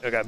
Okay.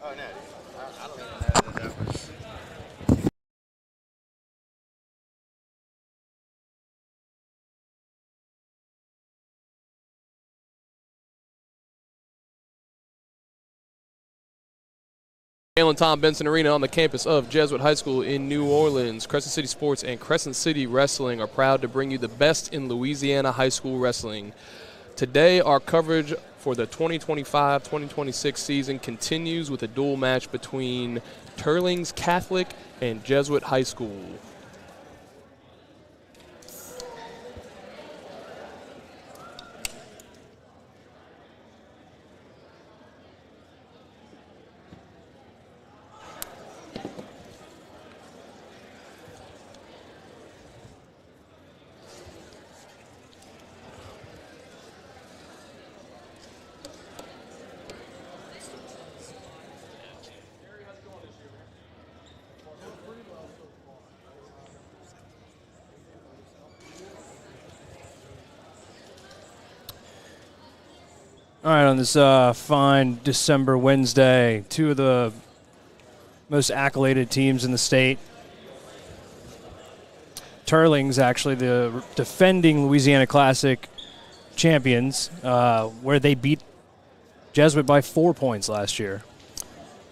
Oh no, I don't even know that was. Galen Tom Benson Arena on the campus of Jesuit High School in New Orleans. Crescent City Sports and Crescent City Wrestling are proud to bring you the best in Louisiana high school wrestling. Today, our coverage for the 2025-2026 season continues with a dual match between Teurlings Catholic and Jesuit High School. All right, on this fine December Wednesday, two of the most accoladed teams in the state. Teurlings, actually, the defending Louisiana Classic champions, where they beat Jesuit by 4 points last year.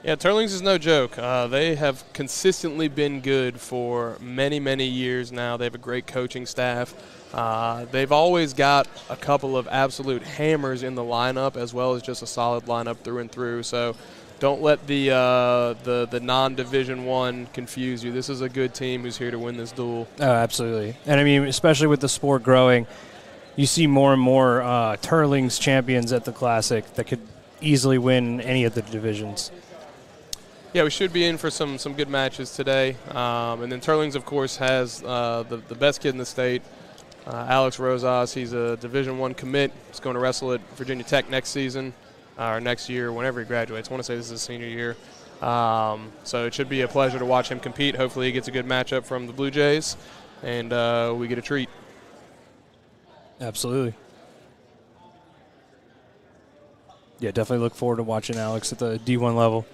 Yeah, Teurlings is no joke. They have consistently been good for many, many years now. They have a great coaching staff. They've always got a couple of absolute hammers in the lineup, as well as just a solid lineup through and through. So don't let the non-Division I confuse you. This is a good team who's here to win this duel. Oh, absolutely. And, I mean, especially with the sport growing, you see more and more Teurlings champions at the Classic that could easily win any of the divisions. Yeah, we should be in for some good matches today. And then Teurlings, of course, has the best kid in the state, Alex Rosas. He's a Division I commit. He's going to wrestle at Virginia Tech next season, or next year, whenever he graduates. I want to say this is his senior year. So it should be a pleasure to watch him compete. Hopefully he gets a good matchup from the Blue Jays, and we get a treat. Absolutely. Yeah, definitely look forward to watching Alex at the D1 level.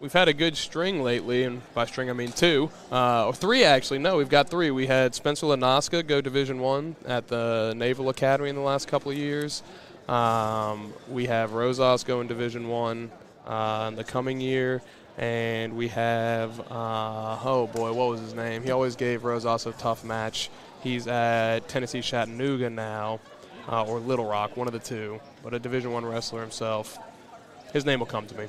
We've had a good string lately, and by string I mean two, or three actually. No, we've got three. We had Spencer Lanoska go Division I at the Naval Academy in the last couple of years. We have Rosas going Division I in the coming year, and we have, oh boy, what was his name? He always gave Rosas a tough match. He's at Tennessee Chattanooga now, or Little Rock, one of the two, but a Division I wrestler himself. His name will come to me.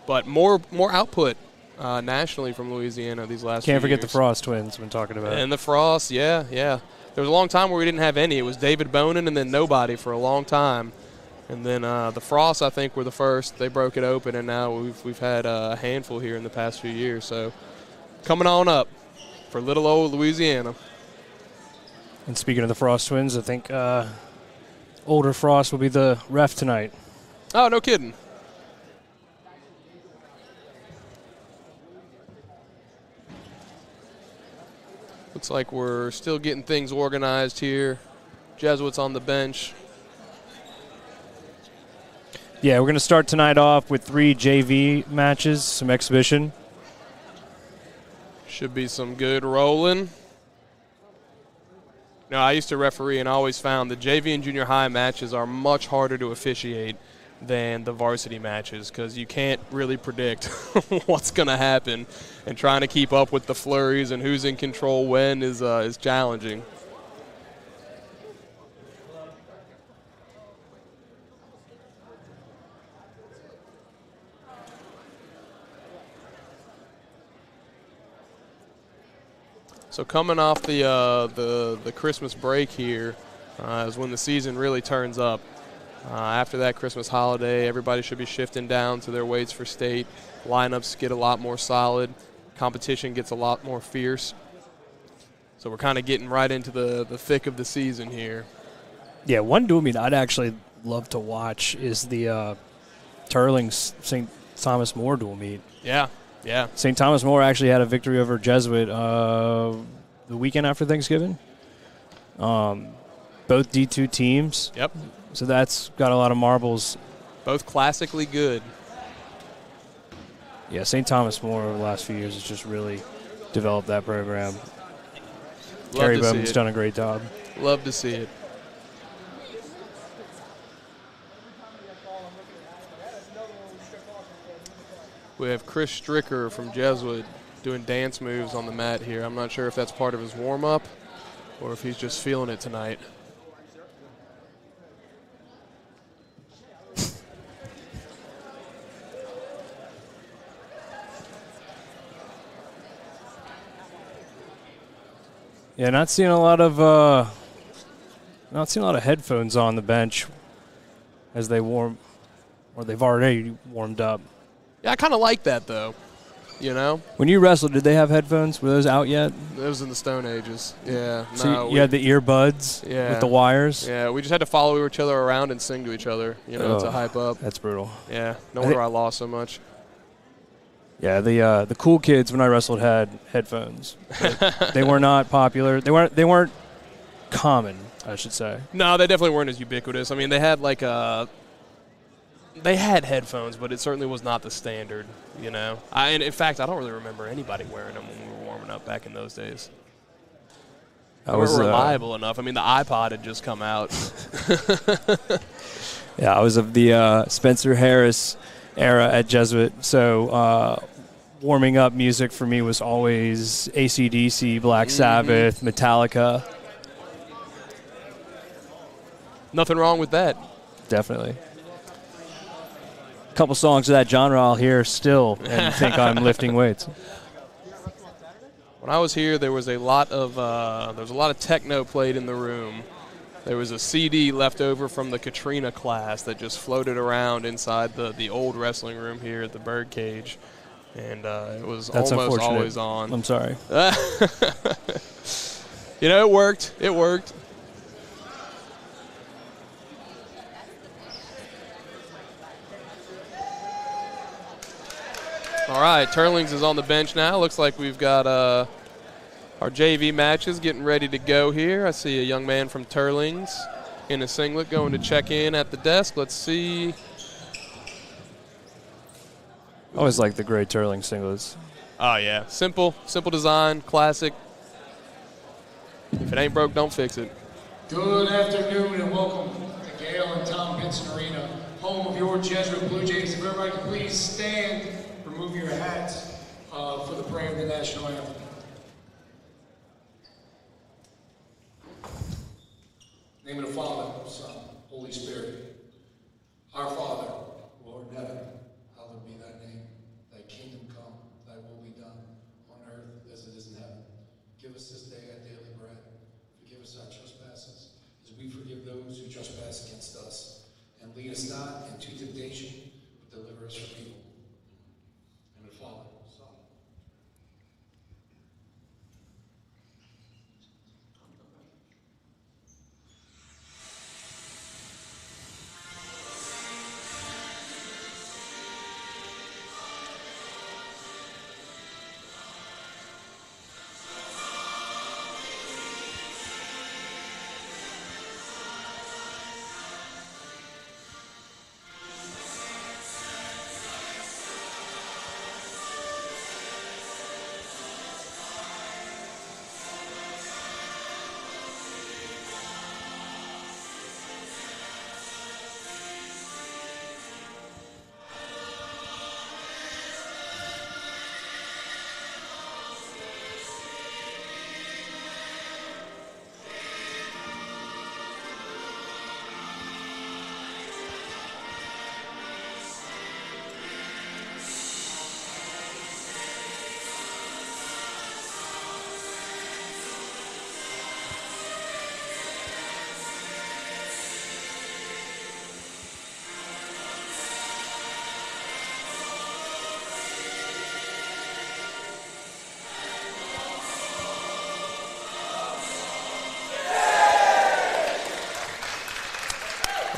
But more output nationally from Louisiana these last few years. Can't forget the Frost twins when talking about it. And the Frost, yeah. There was a long time where we didn't have any. It was David Bonin and then nobody for a long time. And then the Frost, I think, were the first. They broke it open, and now we've had a handful here in the past few years. So coming on up for little old Louisiana. And speaking of the Frost twins, I think older Frost will be the ref tonight. Oh, no kidding. Looks like we're still getting things organized here. Jesuit's on the bench. Yeah, we're going to start tonight off with 3 JV matches, some exhibition. Should be some good rolling. Now, I used to referee and I always found the JV and junior high matches are much harder to officiate than the varsity matches because you can't really predict what's going to happen, and trying to keep up with the flurries and who's in control when is challenging. So coming off the Christmas break here is when the season really turns up. After that Christmas holiday, everybody should be shifting down to their weights for state. Lineups get a lot more solid. Competition gets a lot more fierce. So we're kind of getting right into the thick of the season here. Yeah, one dual meet I'd actually love to watch is the Teurlings St. Thomas More dual meet. Yeah. St. Thomas More actually had a victory over Jesuit the weekend after Thanksgiving. Both D2 teams. Yep. So that's got a lot of marbles. Both classically good. Yeah, St. Thomas More over the last few years has just really developed that program. Kerry Bowman's done a great job. Love to see it. We have Chris Stricker from Jesuit doing dance moves on the mat here. I'm not sure if that's part of his warm-up or if he's just feeling it tonight. Yeah, not seeing a lot of headphones on the bench as they warm, or they've already warmed up. Yeah, I kind of like that though. You know, when you wrestled, did they have headphones? Were those out yet? It was in the Stone Ages. Yeah. So no, you had the earbuds with the wires. Yeah, we just had to follow each other around and sing to each other. You know, to hype up. That's brutal. Yeah, no wonder I lost so much. Yeah, the cool kids when I wrestled had headphones. They were not popular. They weren't common, I should say. No, they definitely weren't as ubiquitous. I mean, they had they had headphones, but it certainly was not the standard, you know. And in fact, I don't really remember anybody wearing them when we were warming up back in those days. They weren't reliable enough. I mean, the iPod had just come out. Yeah, I was of the Spencer Harris era at Jesuit, so warming up music for me was always AC/DC, Black Sabbath, Metallica. Nothing wrong with that. Definitely. A couple songs of that genre I'll hear still and think I'm lifting weights. When I was here, there was a lot of techno played in the room. There was a CD left over from the Katrina class that just floated around inside the old wrestling room here at the Birdcage, and it was That's almost always on. I'm sorry. You know, it worked. It worked. All right, Teurlings is on the bench now. Looks like we've got our JV matches getting ready to go here. I see a young man from Teurlings in a singlet going to check in at the desk. Let's see. I always like the gray Teurling singlets. Oh, yeah. Simple design, classic. If it ain't broke, don't fix it. Good afternoon and welcome to Gail and Tom Benson Arena, home of your Jesuit Blue Jays. If everybody can please stand, remove your hats for the prayer of the national anthem. In the name of the Father, Son, Holy Spirit. Our Father, Lord in heaven, hallowed be thy name. Thy kingdom come, thy will be done, on earth as it is in heaven. Give us this day our daily bread. Forgive us our trespasses, as we forgive those who trespass against us. And lead us not into temptation, but deliver us from evil. In the name of the Father, Son.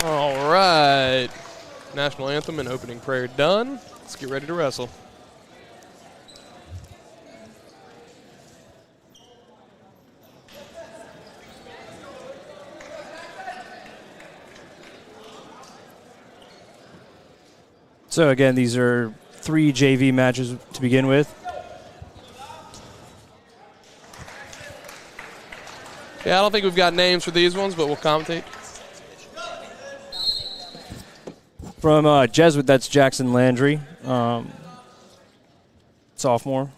All right. National anthem and opening prayer done. Let's get ready to wrestle. So again, these are 3 JV matches to begin with. Yeah, I don't think we've got names for these ones, but we'll commentate. From Jesuit, that's Jackson Landry, sophomore.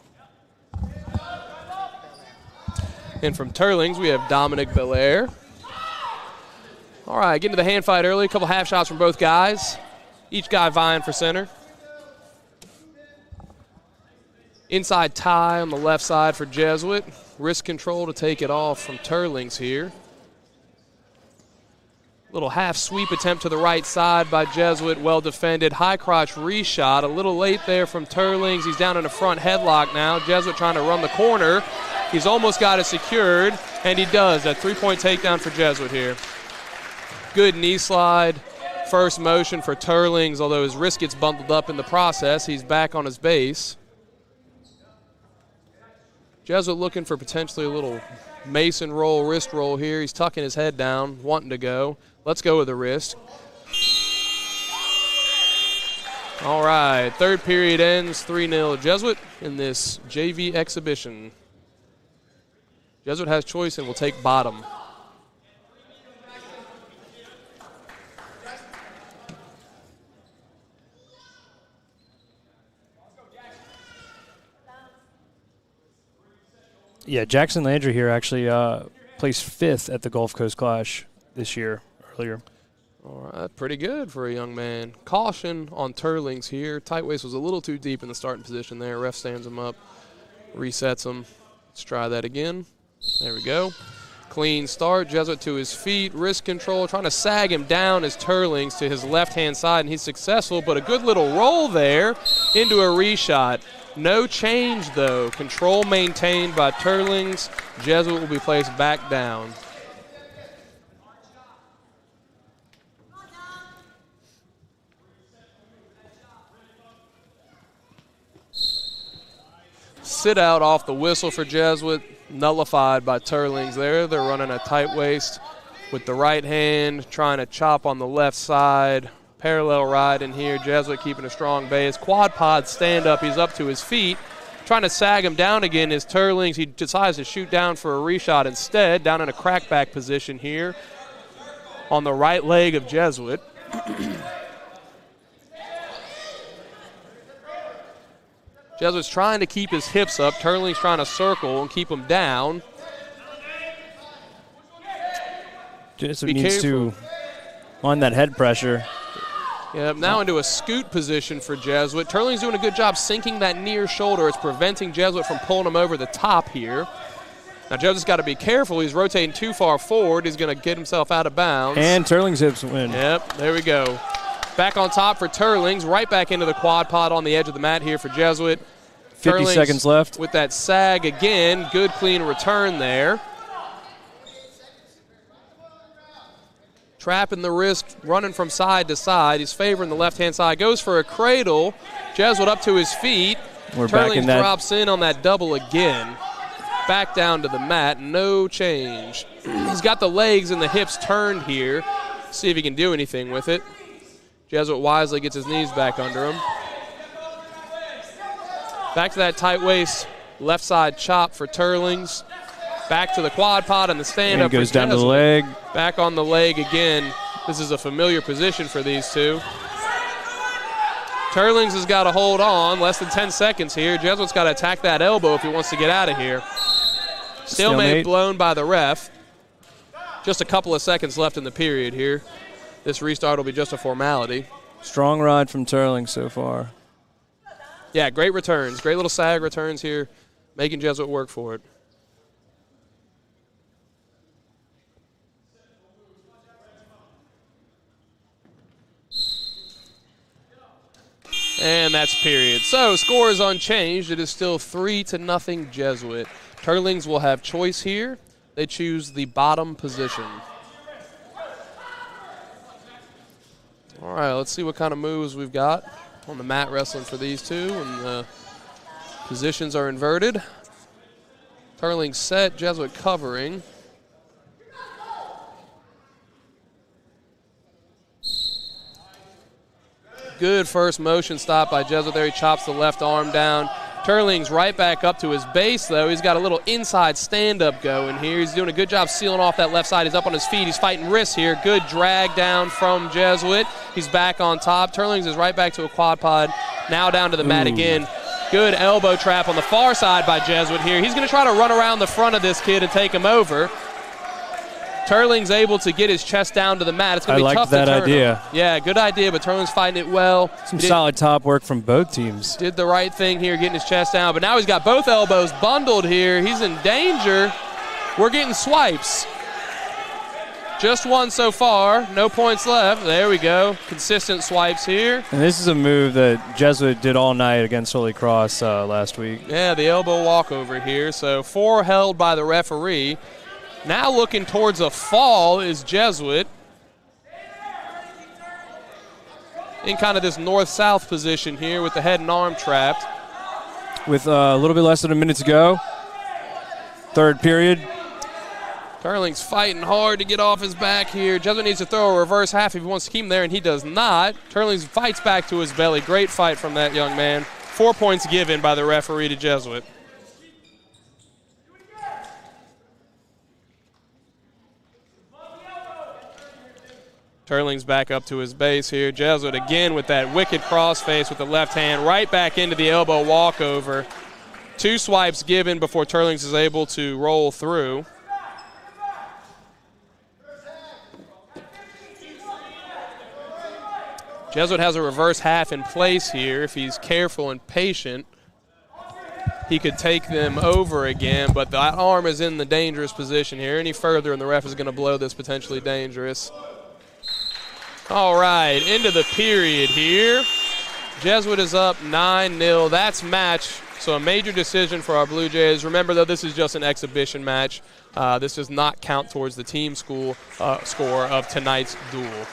And from Teurlings, we have Dominic Belair. All right, getting to the hand fight early. A couple half shots from both guys. Each guy vying for center. Inside tie on the left side for Jesuit. Wrist control to take it off from Teurlings here. Little half sweep attempt to the right side by Jesuit, well defended. High crotch reshot, a little late there from Teurlings. He's down in a front headlock now. Jesuit trying to run the corner. He's almost got it secured, and he does. That 3-point takedown for Jesuit here. Good knee slide. First motion for Teurlings, although his wrist gets bundled up in the process. He's back on his base. Jesuit looking for potentially a little Mason roll, wrist roll here. He's tucking his head down, wanting to go. Let's go with the wrist. All right, third period ends 3-0 Jesuit in this JV exhibition. Jesuit has choice and will take bottom. Yeah, Jackson Landry here actually placed 5th at the Gulf Coast Clash this year, earlier. All right, pretty good for a young man. Caution on Teurlings here. Tight waist was a little too deep in the starting position there. Ref stands him up, resets him. Let's try that again. There we go. Clean start. Jesuit to his feet. Wrist control. Trying to sag him down as Teurlings to his left-hand side, and he's successful, but a good little roll there into a reshot. No change, though. Control maintained by Teurlings. Jesuit will be placed back down. Sit out off the whistle for Jesuit, nullified by Teurlings there. They're running a tight waist with the right hand, trying to chop on the left side. Parallel ride in here. Jesuit keeping a strong base. Quad pod stand up. He's up to his feet. Trying to sag him down again is Teurlings. He decides to shoot down for a reshot instead, down in a crackback position here on the right leg of Jesuit. Jesuit's trying to keep his hips up. Teurlings trying to circle and keep him down. Jesuit needs to, on that head pressure. Yeah, now into a scoot position for Jesuit. Teurlings doing a good job sinking that near shoulder. It's preventing Jesuit from pulling him over the top here. Now Jesuit's got to be careful. He's rotating too far forward. He's going to get himself out of bounds. And Teurlings hips win. Yep, there we go. Back on top for Teurlings. Right back into the quad pod on the edge of the mat here for Jesuit. 50 Teurlings seconds left. With that sag again. Good clean return there. Trapping the wrist, running from side to side. He's favoring the left-hand side. Goes for a cradle. Jesuit up to his feet. Teurlings drops in on that double again. Back down to the mat. No change. He's got the legs and the hips turned here. See if he can do anything with it. Jesuit wisely gets his knees back under him. Back to that tight waist. Left side chop for Teurlings. Back to the quad pod and the stand-up. And goes down to the leg. Back on the leg again. This is a familiar position for these two. Teurlings has got to hold on. Less than 10 seconds here. Jesuit's got to attack that elbow if he wants to get out of here. Stalemate blown by the ref. Just a couple of seconds left in the period here. This restart will be just a formality. Strong ride from Teurlings so far. Yeah, great returns. Great little sag returns here, making Jesuit work for it. And that's period. So score is unchanged. It is still 3-0 Jesuit. Teurlings will have choice here. They choose the bottom position. All right, let's see what kind of moves we've got on the mat wrestling for these two. And the positions are inverted. Teurlings set, Jesuit covering. Good first motion stop by Jesuit there. He chops the left arm down. Teurlings right back up to his base, though. He's got a little inside stand-up going here. He's doing a good job sealing off that left side. He's up on his feet. He's fighting wrists here. Good drag down from Jesuit. He's back on top. Teurlings is right back to a quad pod. Now down to the mat again. Good elbow trap on the far side by Jesuit here. He's going to try to run around the front of this kid and take him over. Teurlings able to get his chest down to the mat. It's going to be tough to turn him. I like that idea. Yeah, good idea, but Teurlings fighting it well. Some solid top work from both teams. Did the right thing here, getting his chest down, but now he's got both elbows bundled here. He's in danger. We're getting swipes. Just one so far. No points left. There we go. Consistent swipes here. And this is a move that Jesuit did all night against Holy Cross last week. Yeah, the elbow walkover here. So 4 held by the referee. Now looking towards a fall is Jesuit. In kind of this north-south position here with the head and arm trapped. With a little bit less than a minute to go. third period. Teurlings fighting hard to get off his back here. Jesuit needs to throw a reverse half if he wants to keep him there, and he does not. Teurlings fights back to his belly. Great fight from that young man. 4 points given by the referee to Jesuit. Teurlings back up to his base here. Jesuit again with that wicked crossface with the left hand right back into the elbow walkover. 2 swipes given before Teurlings is able to roll through. Jesuit has a reverse half in place here. If he's careful and patient, he could take them over again, but that arm is in the dangerous position here. Any further and the ref is going to blow this potentially dangerous. All right, into the period here. Jesuit is up 9-0. That's match, so a major decision for our Blue Jays. Remember, though, this is just an exhibition match. This does not count towards the team score of tonight's duel.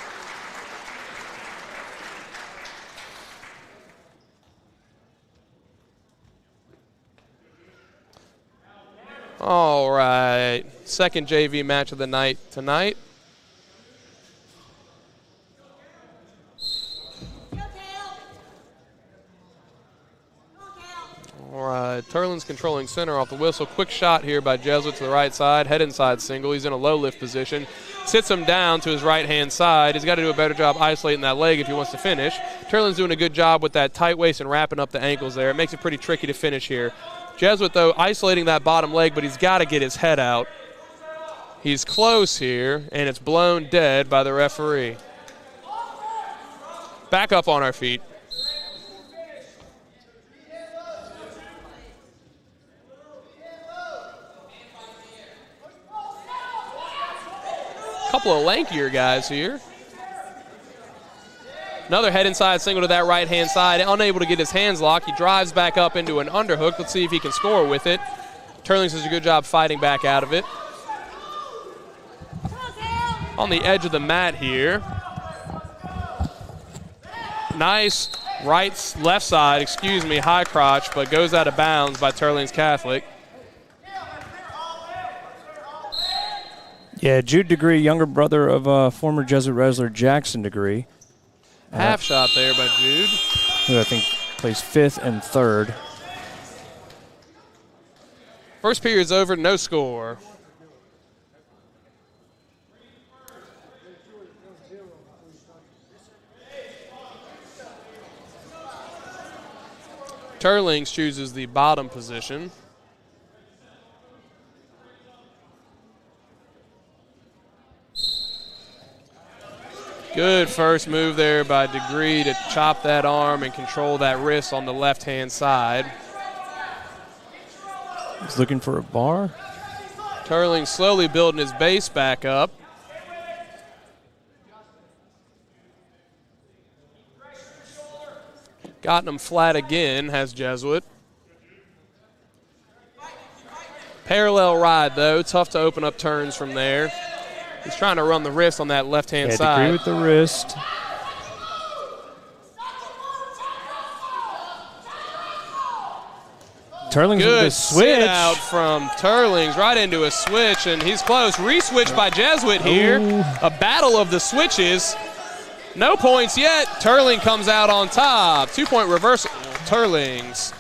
All right, second JV match of the night tonight. All right, Teurlings controlling center off the whistle. Quick shot here by Jesuit to the right side. Head inside single. He's in a low lift position. Sits him down to his right-hand side. He's got to do a better job isolating that leg if he wants to finish. Teurlings doing a good job with that tight waist and wrapping up the ankles there. It makes it pretty tricky to finish here. Jesuit, though, isolating that bottom leg, but he's got to get his head out. He's close here, and it's blown dead by the referee. Back up on our feet. Couple of lankier guys here. Another head inside single to that right-hand side. Unable to get his hands locked. He drives back up into an underhook. Let's see if he can score with it. Teurlings does a good job fighting back out of it. On the edge of the mat here. Nice left side, high crotch, but goes out of bounds by Teurlings Catholic. Yeah, Jude Degree, younger brother of former Jesuit wrestler Jackson Degree. Half shot there by Jude. Who I think plays 5th and 3rd. First period's over, no score. Teurlings chooses the bottom position. Good first move there by Degree to chop that arm and control that wrist on the left-hand side. He's looking for a bar. Teurlings slowly building his base back up. Gotten him flat again, has Jesuit. Parallel ride, though. Tough to open up turns from there. He's trying to run the wrist on that left-hand side. Degree with the wrist. Teurlings with the switch. Good sit out from Teurlings right into a switch, and he's close. Re-switch by Jesuit here. Ooh. A battle of the switches. No points yet. Teurling comes out on top. 2-point reversal. Teurlings.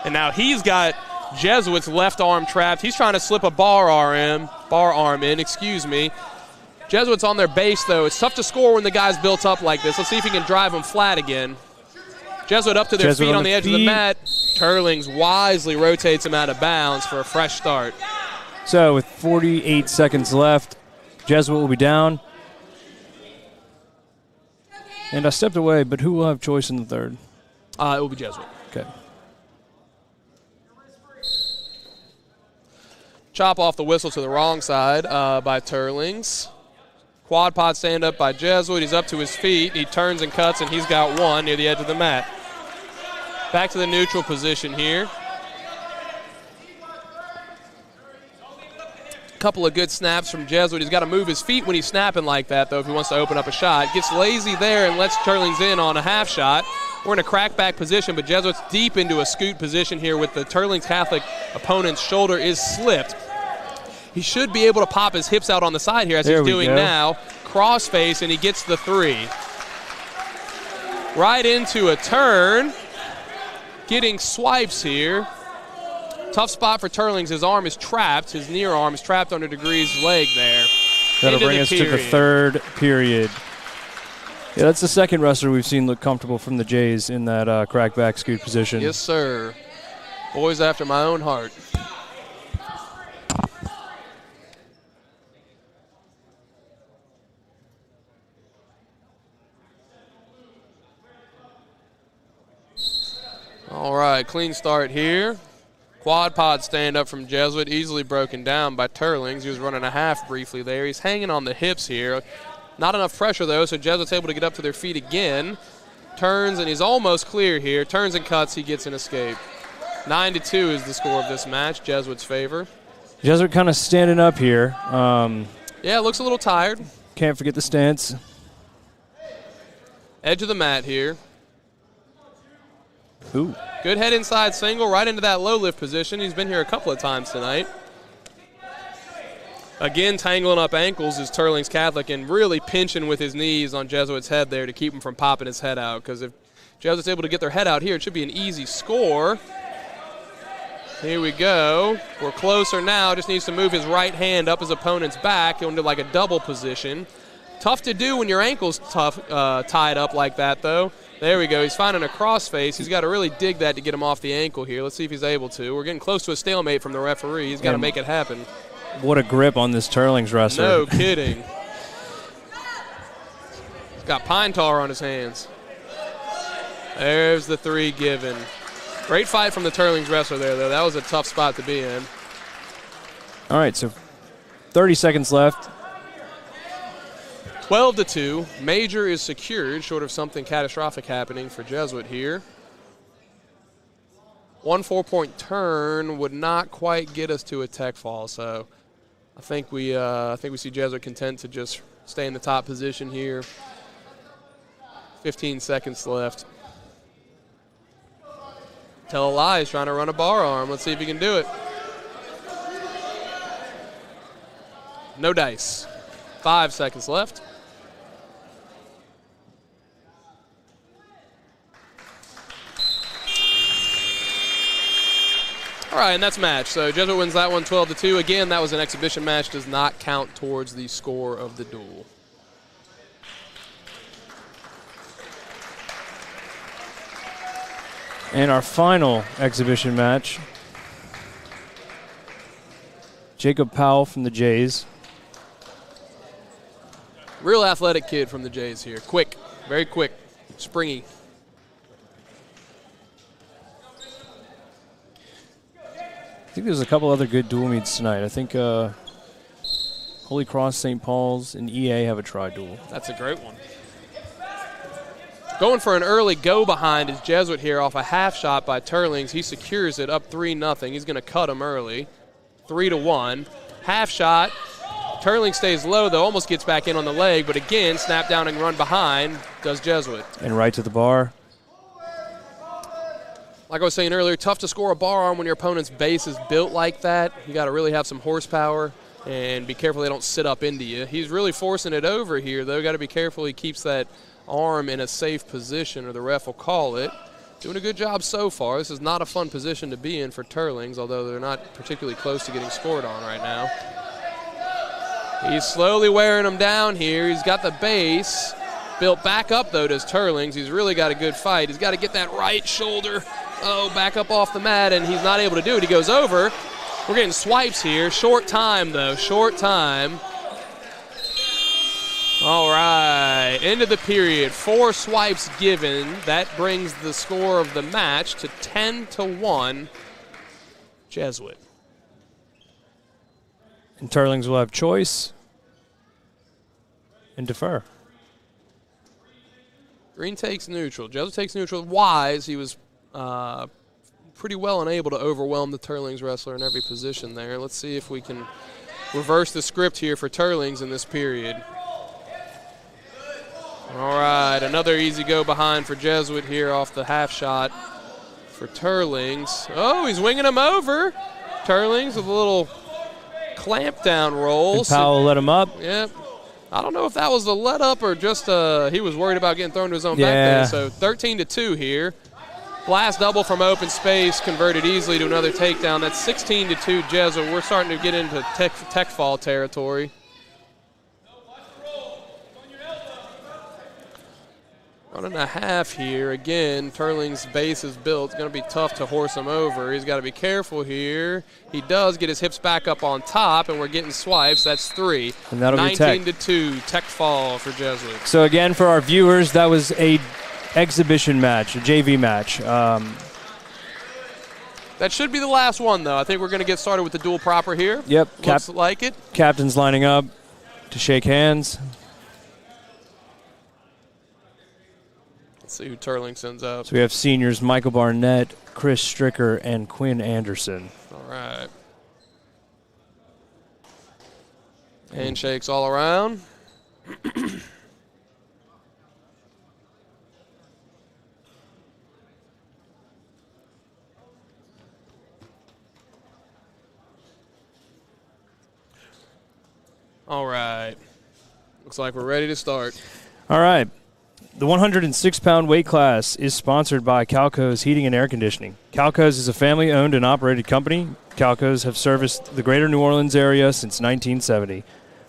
And now he's got Jesuit's left arm trapped. He's trying to slip a bar arm in. Jesuit's on their base, though. It's tough to score when the guy's built up like this. Let's see if he can drive him flat again. Jesuit up to their feet on the edge of the mat. Teurlings wisely rotates him out of bounds for a fresh start. So with 48 seconds left, Jesuit will be down. And I stepped away, but who will have choice in the third? It will be Jesuit. Okay. Chop off the whistle to the wrong side by Teurlings. Quad pod stand up by Jesuit. He's up to his feet. He turns and cuts, and he's got one near the edge of the mat. Back to the neutral position here. couple of good snaps from Jesuit. He's got to move his feet when he's snapping like that, though, if he wants to open up a shot. Gets lazy there and lets Teurlings in on a half shot. We're in a crackback position, but Jesuit's deep into a scoot position here with the Teurlings Catholic opponent's shoulder is slipped. He should be able to pop his hips out on the side here as he's doing now. Crossface, and he gets the 3. Right into a turn. Getting swipes here. Tough spot for Teurlings. His arm is trapped. His near arm is trapped under Degree's leg there. That'll bring us to the third period. Yeah, that's the second wrestler we've seen look comfortable from the Jays in that crackback scoot position. Yes, sir. Boys after my own heart. All right, clean start here. Quad pod stand up from Jesuit, easily broken down by Teurlings. He was running a half briefly there. He's hanging on the hips here. Not enough pressure, though, so Jesuit's able to get up to their feet again. Turns, and he's almost clear here. Turns and cuts, he gets an escape. 9-2 is the score of this match, Jesuit's favor. Jesuit kind of standing up here. Yeah, looks a little tired. Can't forget the stance. Edge of the mat here. Ooh. Good head inside single, right into that low lift position. He's been here a couple of times tonight. Again, tangling up ankles is Teurlings Catholic and really pinching with his knees on Jesuit's head there to keep him from popping his head out, because if Jesuit's able to get their head out here, it should be an easy score. Here we go. We're closer now. Just needs to move his right hand up his opponent's back into like a double position. Tough to do when your ankle's tied up like that, though. There we go. He's finding a crossface. He's got to really dig that to get him off the ankle here. Let's see if he's able to. We're getting close to a stalemate from the referee. He's got to make it happen. What a grip on this Teurlings wrestler. No kidding. He's got pine tar on his hands. There's the 3 given. Great fight from the Teurlings wrestler there, though. That was a tough spot to be in. All right, so 30 seconds left. 12-2. Major is secured, short of something catastrophic happening for Jesuit here. 1 4-point turn would not quite get us to a tech fall, so I think we see Jesuit content to just stay in the top position here. 15 seconds left. Tell a lie, he's trying to run a bar arm. Let's see if he can do it. No dice. 5 seconds left. All right, and that's match. So Jesuit wins that one 12-2. Again, that was an exhibition match. Does not count towards the score of the duel. And our final exhibition match. Jacob Powell from the Jays. Real athletic kid from the Jays here. Quick, very quick, springy. I think there's a couple other good dual meets tonight. I think Holy Cross, St. Paul's, and EA have a tri-dual. That's a great one. Going for an early go behind is Jesuit here off a half shot by Teurlings. He secures it up 3-0. He's going to cut him early. 3-1. Half shot. Teurlings stays low, though, almost gets back in on the leg, but again, snap down and run behind does Jesuit. And right to the bar. Like I was saying earlier, tough to score a bar arm when your opponent's base is built like that. You got to really have some horsepower and be careful they don't sit up into you. He's really forcing it over here, though. Got to be careful he keeps that arm in a safe position, or the ref will call it. Doing a good job so far. This is not a fun position to be in for Teurlings, although they're not particularly close to getting scored on right now. He's slowly wearing him down here. He's got the base built back up, though, does Teurlings. He's really got a good fight. He's got to get that right shoulder back up off the mat, and he's not able to do it. He goes over. We're getting swipes here. Short time, though. Short time. All right. End of the period. 4 swipes given. That brings the score of the match to 10-1. Jesuit. And Teurlings will have choice and defer. Green takes neutral. Jesuit takes neutral. Wise, he was pretty well and able to overwhelm the Teurlings wrestler in every position there. Let's see if we can reverse the script here for Teurlings in this period. All right, another easy go behind for Jesuit here off the half shot for Teurlings. Oh, he's winging him over. Teurlings with a little clamp down roll. And Powell let him up. Yep. I don't know if that was the let up or just he was worried about getting thrown to his own back there. So 13-2 here. Blast double from open space, converted easily to another takedown. That's 16-2 Jesuit. We're starting to get into tech fall territory. Run and a half here. Again, Teurlings' base is built. It's going to be tough to horse him over. He's got to be careful here. He does get his hips back up on top, and we're getting swipes. That's 3. And that'll be tech. 19-2, tech fall for Jesuit. So again, for our viewers, that was a exhibition match, a JV match. That should be the last one, though. I think we're going to get started with the dual proper here. Yep. Looks like it. Captain's lining up to shake hands. Let's see who Teurling sends out. So we have seniors Michael Barnett, Chris Stricker, and Quinn Anderson. All right. Handshakes all around. All right. Looks like we're ready to start. All right. The 106-pound weight class is sponsored by Calco's Heating and Air Conditioning. Calco's is a family-owned and operated company. Calco's have serviced the greater New Orleans area since 1970.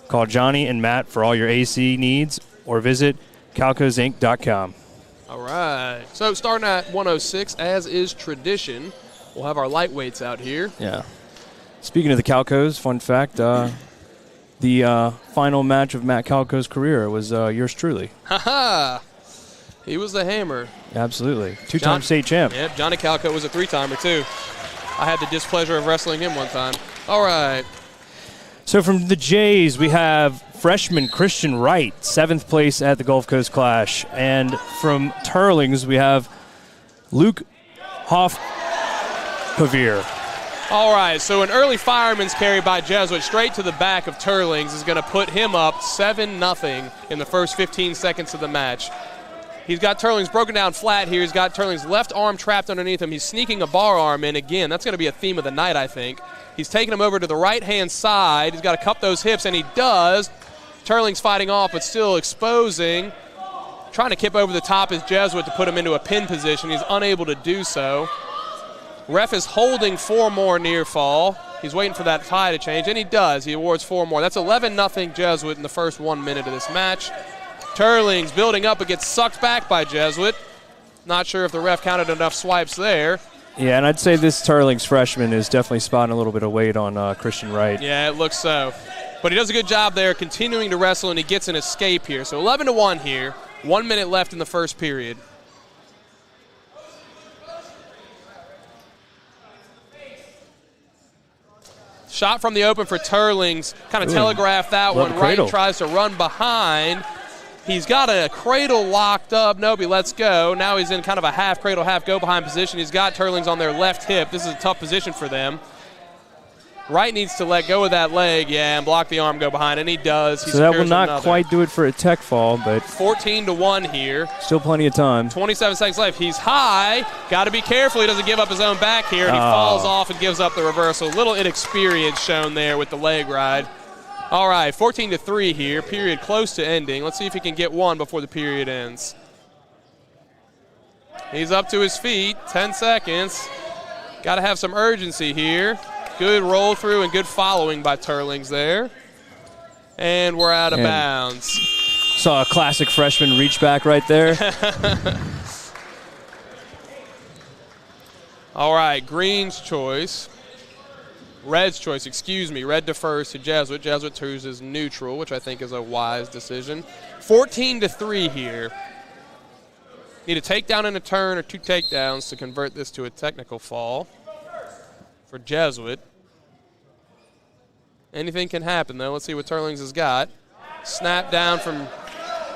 Call Johnny and Matt for all your AC needs or visit calcosinc.com. All right. So starting at 106, as is tradition, we'll have our lightweights out here. Yeah. Speaking of the Calco's, fun fact, the final match of Matt Calco's career was yours truly. Ha-ha! He was the hammer. Absolutely. Two-time state champ. Yep, Johnny Calco was a 3-timer, too. I had the displeasure of wrestling him one time. All right. So from the Jays, we have freshman Christian Wright, 7th place at the Gulf Coast Clash. And from Teurlings, we have Luke Hoffpavir. All right, so an early fireman's carry by Jesuit straight to the back of Teurlings is going to put him up 7-0 in the first 15 seconds of the match. He's got Teurlings broken down flat here. He's got Teurlings' left arm trapped underneath him. He's sneaking a bar arm in again. That's going to be a theme of the night, I think. He's taking him over to the right-hand side. He's got to cup those hips, and he does. Teurlings fighting off, but still exposing. Trying to kip over the top is Jesuit to put him into a pin position. He's unable to do so. Ref is holding 4 more near fall. He's waiting for that tie to change, and he does. He awards 4 more. That's 11-0 Jesuit in the first 1 minute of this match. Teurlings building up, but gets sucked back by Jesuit. Not sure if the ref counted enough swipes there. Yeah, and I'd say this Teurlings freshman is definitely spotting a little bit of weight on Christian Wright. Yeah, it looks so. But he does a good job there continuing to wrestle, and he gets an escape here. So 11-1 here. 1 minute left in the first period. Shot from the open for Teurlings. Kind of telegraphed that one. Wright tries to run behind. He's got a cradle locked up. Nope, he lets go. Now he's in kind of a half cradle, half go behind position. He's got Teurlings on their left hip. This is a tough position for them. Wright needs to let go of that leg, yeah, and block the arm, go behind, and he does. He so that will not quite do it for a tech fall, but 14-1 here. Still plenty of time. 27 seconds left. He's high. Got to be careful. He doesn't give up his own back here, and he falls off and gives up the reversal. Little inexperience shown there with the leg ride. All right, 14-3 here. Period close to ending. Let's see if he can get one before the period ends. He's up to his feet. 10 seconds. Got to have some urgency here. Good roll through and good following by Teurlings there. And we're out of bounds. Saw a classic freshman reach back right there. All right, Green's choice. Red's choice, excuse me. Red defers to Jesuit. Jesuit chooses neutral, which I think is a wise decision. 14-3 here. Need a takedown and a turn or 2 takedowns to convert this to a technical fall for Jesuit. Anything can happen, though. Let's see what Teurlings has got. Snap down from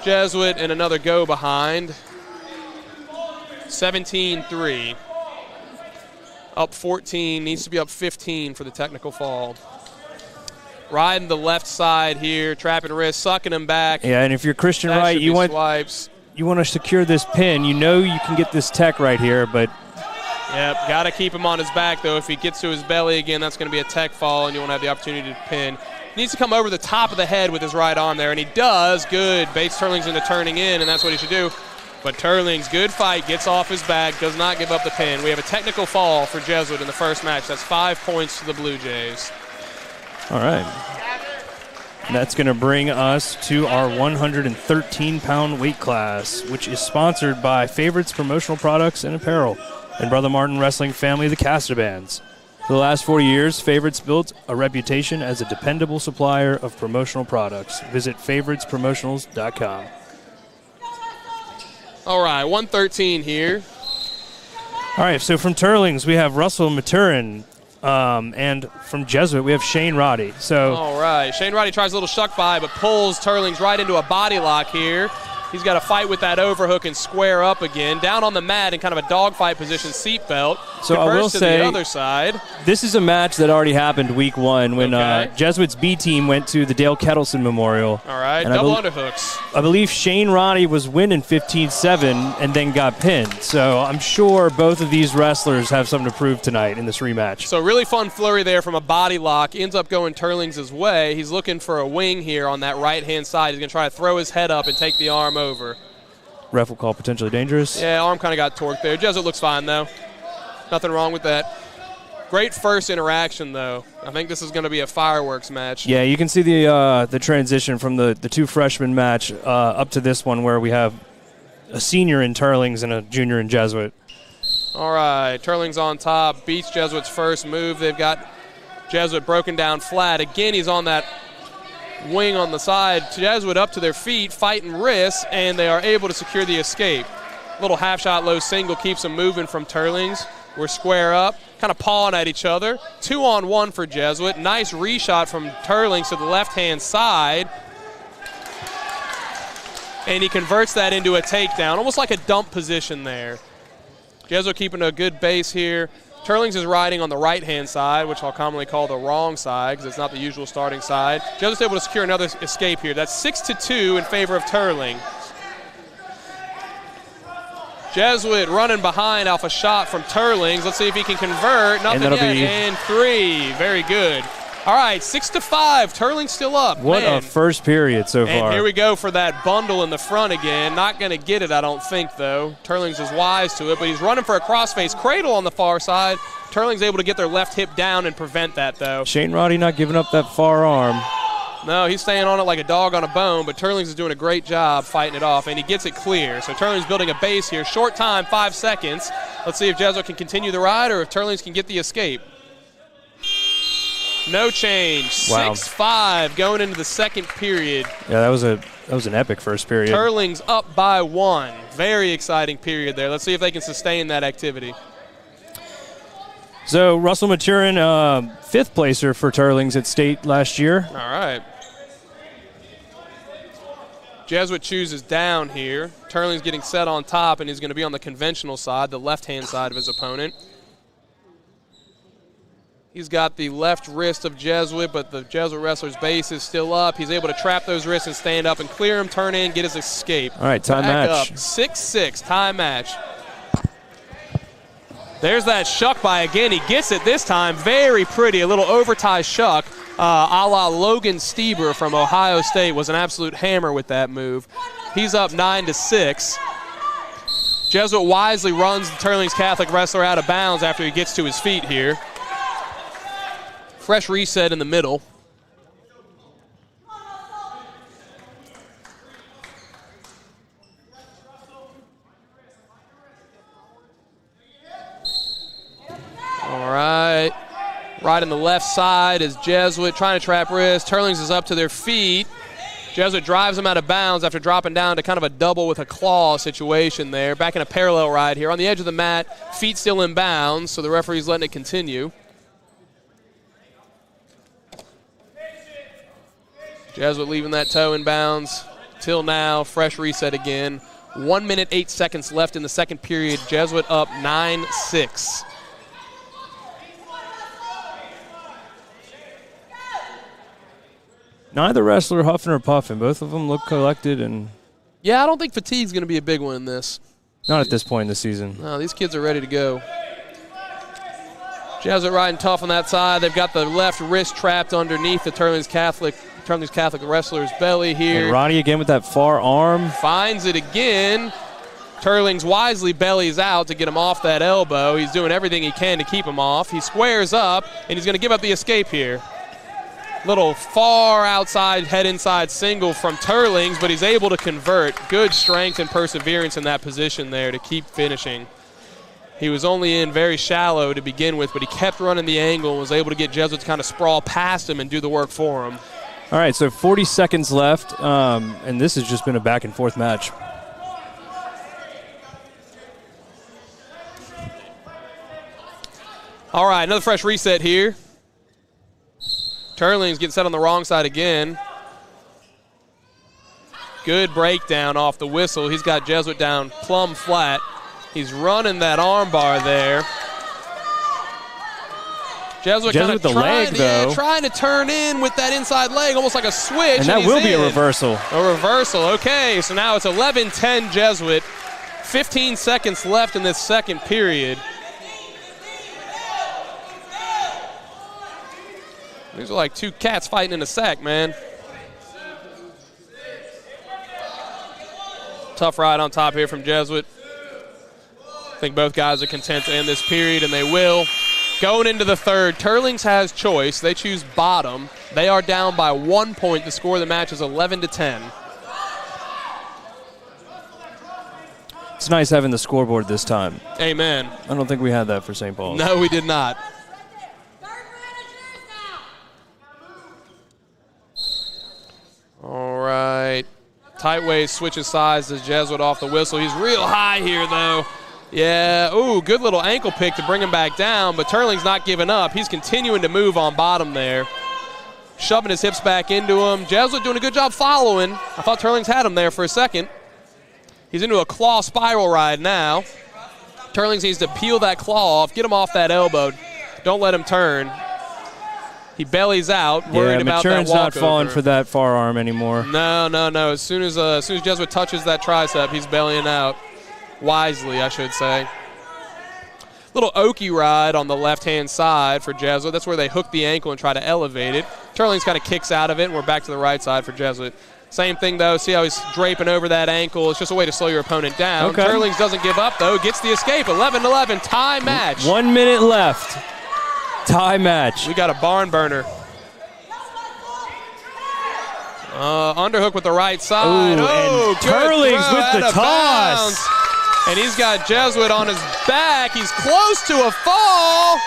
Jesuit and another go behind. 17-3. Up 14, needs to be up 15 for the technical fall. riding the left side here, trapping wrist, sucking him back. Yeah, and if you're Christian That Wright, should you be want swipes. you want to secure this pin. You know you can get this tech right here, but Yep, got to keep him on his back, though. If he gets to his belly again, that's going to be a tech fall, and you won't have the opportunity to pin. He needs to come over the top of the head with his right arm there, and he does. Good. Baits Teurlings into turning in, and that's what he should do. But Teurlings, good fight, gets off his back, does not give up the pin. We have a technical fall for Jesuit in the first match. That's 5 points to the Blue Jays. all right. That's going to bring us to our 113-pound weight class, which is sponsored by Favorites Promotional Products and Apparel and Brother Martin Wrestling Family of the Castabands. For the last 40 years, Favorites built a reputation as a dependable supplier of promotional products. Visit favoritespromotionals.com. All right, 113 here. All right, so from Teurlings, we have Russell Maturin, and from Jesuit, we have Shane Roddy. So, All right, Shane Roddy tries a little shuck by, but pulls Teurlings right into a body lock here. He's got to fight with that overhook and square up again. Down on the mat in kind of a dogfight position, seatbelt. So I will to say, the other side. This is a match that already happened week one when Jesuit's B team went to the Dale Kettleson Memorial. All right, and double underhooks. I believe Shane Roddy was winning 15-7 and then got pinned. So I'm sure both of these wrestlers have something to prove tonight in this rematch. So really fun flurry there from a body lock. Ends up going Teurlings' way. He's looking for a wing here on that right-hand side. He's going to try to throw his head up and take the arm over. Ref will call potentially dangerous. Yeah, arm kind of got torqued there. Jesuit looks fine, though. Nothing wrong with that. Great first interaction, though. I think this is going to be a fireworks match. Yeah, you can see the transition from the two freshman match up to this one where we have a senior in Teurlings and a junior in Jesuit. All right, Teurlings on top. Beats Jesuit's first move. They've got Jesuit broken down flat. Again, he's on that wing on the side. Jesuit up to their feet, fighting wrists, and they are able to secure the escape. Little half shot low single keeps them moving from Teurlings. We're square up, kind of pawing at each other. 2-on-1 for Jesuit. Nice reshot from Teurlings to the left-hand side. And he converts that into a takedown, almost like a dump position there. Jesuit keeping a good base here. Teurlings is riding on the right-hand side, which I'll commonly call the wrong side because it's not the usual starting side. Jesuit's able to secure another escape here. That's 6-2 in favor of Teurling. Jesuit running behind off a shot from Teurlings. Let's see if he can convert. Nothing yet. And 3. Very good. All right, 6-5. Teurling's still up. What a first period so far. And here we go for that bundle in the front again. Not going to get it, I don't think, though. Teurlings is wise to it, but he's running for a crossface cradle on the far side. Teurling's able to get their left hip down and prevent that, though. Shane Roddy not giving up that far arm. No, he's staying on it like a dog on a bone, but Teurlings is doing a great job fighting it off, and he gets it clear. So Teurlings building a base here. Short time, 5 seconds. Let's see if Jesuit can continue the ride or if Teurlings can get the escape. No change. Wow. 6-5 going into the second period. Yeah, that was an epic first period. Teurlings up by 1. Very exciting period there. Let's see if they can sustain that activity. So Russell Maturin, fifth placer for Teurlings at state last year. All right. Jesuit chooses down here. Teurlings getting set on top, and he's going to be on the conventional side, the left-hand side of his opponent. He's got the left wrist of Jesuit, but the Jesuit wrestler's base is still up. He's able to trap those wrists and stand up and clear him, turn in, get his escape. All right, time Back match. Up. 6-6, tie match. There's that shuck by again. He gets it this time. Very pretty, a little over-tie shuck. A la Logan Stieber from Ohio State was an absolute hammer with that move. He's up 9-6. Jesuit wisely runs the Teurlings Catholic wrestler out of bounds after he gets to his feet here. Fresh reset in the middle. All right. Right on the left side is Jesuit trying to trap wrist. Teurlings is up to their feet. Jesuit drives him out of bounds after dropping down to kind of a double with a claw situation there. Back in a parallel ride here. On the edge of the mat, feet still in bounds, so the referee's letting it continue. Jesuit leaving that toe in bounds. Till now, fresh reset again. 1 minute, 8 seconds left in the second period. Jesuit up 9-6. Neither wrestler huffing or puffing. Both of them look collected and Yeah, I don't think fatigue's going to be a big one in this. not at this point in the season. No, these kids are ready to go. Jesuit riding tough on that side. They've got the left wrist trapped underneath the Teurlings Catholic wrestler's belly here. And Roddy again with that far arm. Finds it again. Teurlings wisely bellies out to get him off that elbow. He's doing everything he can to keep him off. He squares up, and he's going to give up the escape here. Little far outside, head inside single from Teurlings, but he's able to convert. Good strength and perseverance in that position there to keep finishing. He was only in very shallow to begin with, but he kept running the angle and was able to get Jesuit to kind of sprawl past him and do the work for him. All right, so 40 seconds left, and this has just been a back-and-forth match. All right, another fresh reset here. Teurlings getting set on the wrong side again. Good breakdown off the whistle. He's got Jesuit down plumb flat. He's running that arm bar there. Jesuit kind of with the leg, though. Trying to turn in with that inside leg, almost like a switch. And that will be a reversal. A reversal, okay. So now it's 11-10 Jesuit. 15 seconds left in this second period. These are like two cats fighting in a sack, man. Tough ride on top here from Jesuit. I think both guys are content to end this period, and they will. Going into the third, Teurlings has choice. They choose bottom. They are down by 1 point. The score of the match is 11-10. It's nice having the scoreboard this time. Amen. I don't think we had that for St. Paul's. No, we did not. All right. Tightway switches sides as Jesuit off the whistle. He's real high here, though. Yeah, ooh, good little ankle pick to bring him back down, but Teurlings not giving up. He's continuing to move on bottom there. Shoving his hips back into him. Jesuit doing a good job following. I thought Teurlings had him there for a second. He's into a claw spiral ride now. Teurlings needs to peel that claw off, get him off that elbow. Don't let him turn. He bellies out, worried about that Maturin's walkover. not falling for that far arm anymore. No. As soon as Jesuit touches that tricep, he's bellying out. Wisely, I should say. Little Oki ride on the left-hand side for Jesuit. That's where they hook the ankle and try to elevate it. Teurlings kind of kicks out of it, and we're back to the right side for Jesuit. Same thing, though. See how he's draping over that ankle. It's just a way to slow your opponent down. Okay. Teurlings doesn't give up, though. Gets the escape. 11-11, tie match. 1 minute left. Tie match. We got a barn burner. Underhook with the right side. Ooh, and Teurlings with the toss. Bounds. And he's got Jesuit on his back. He's close to a fall.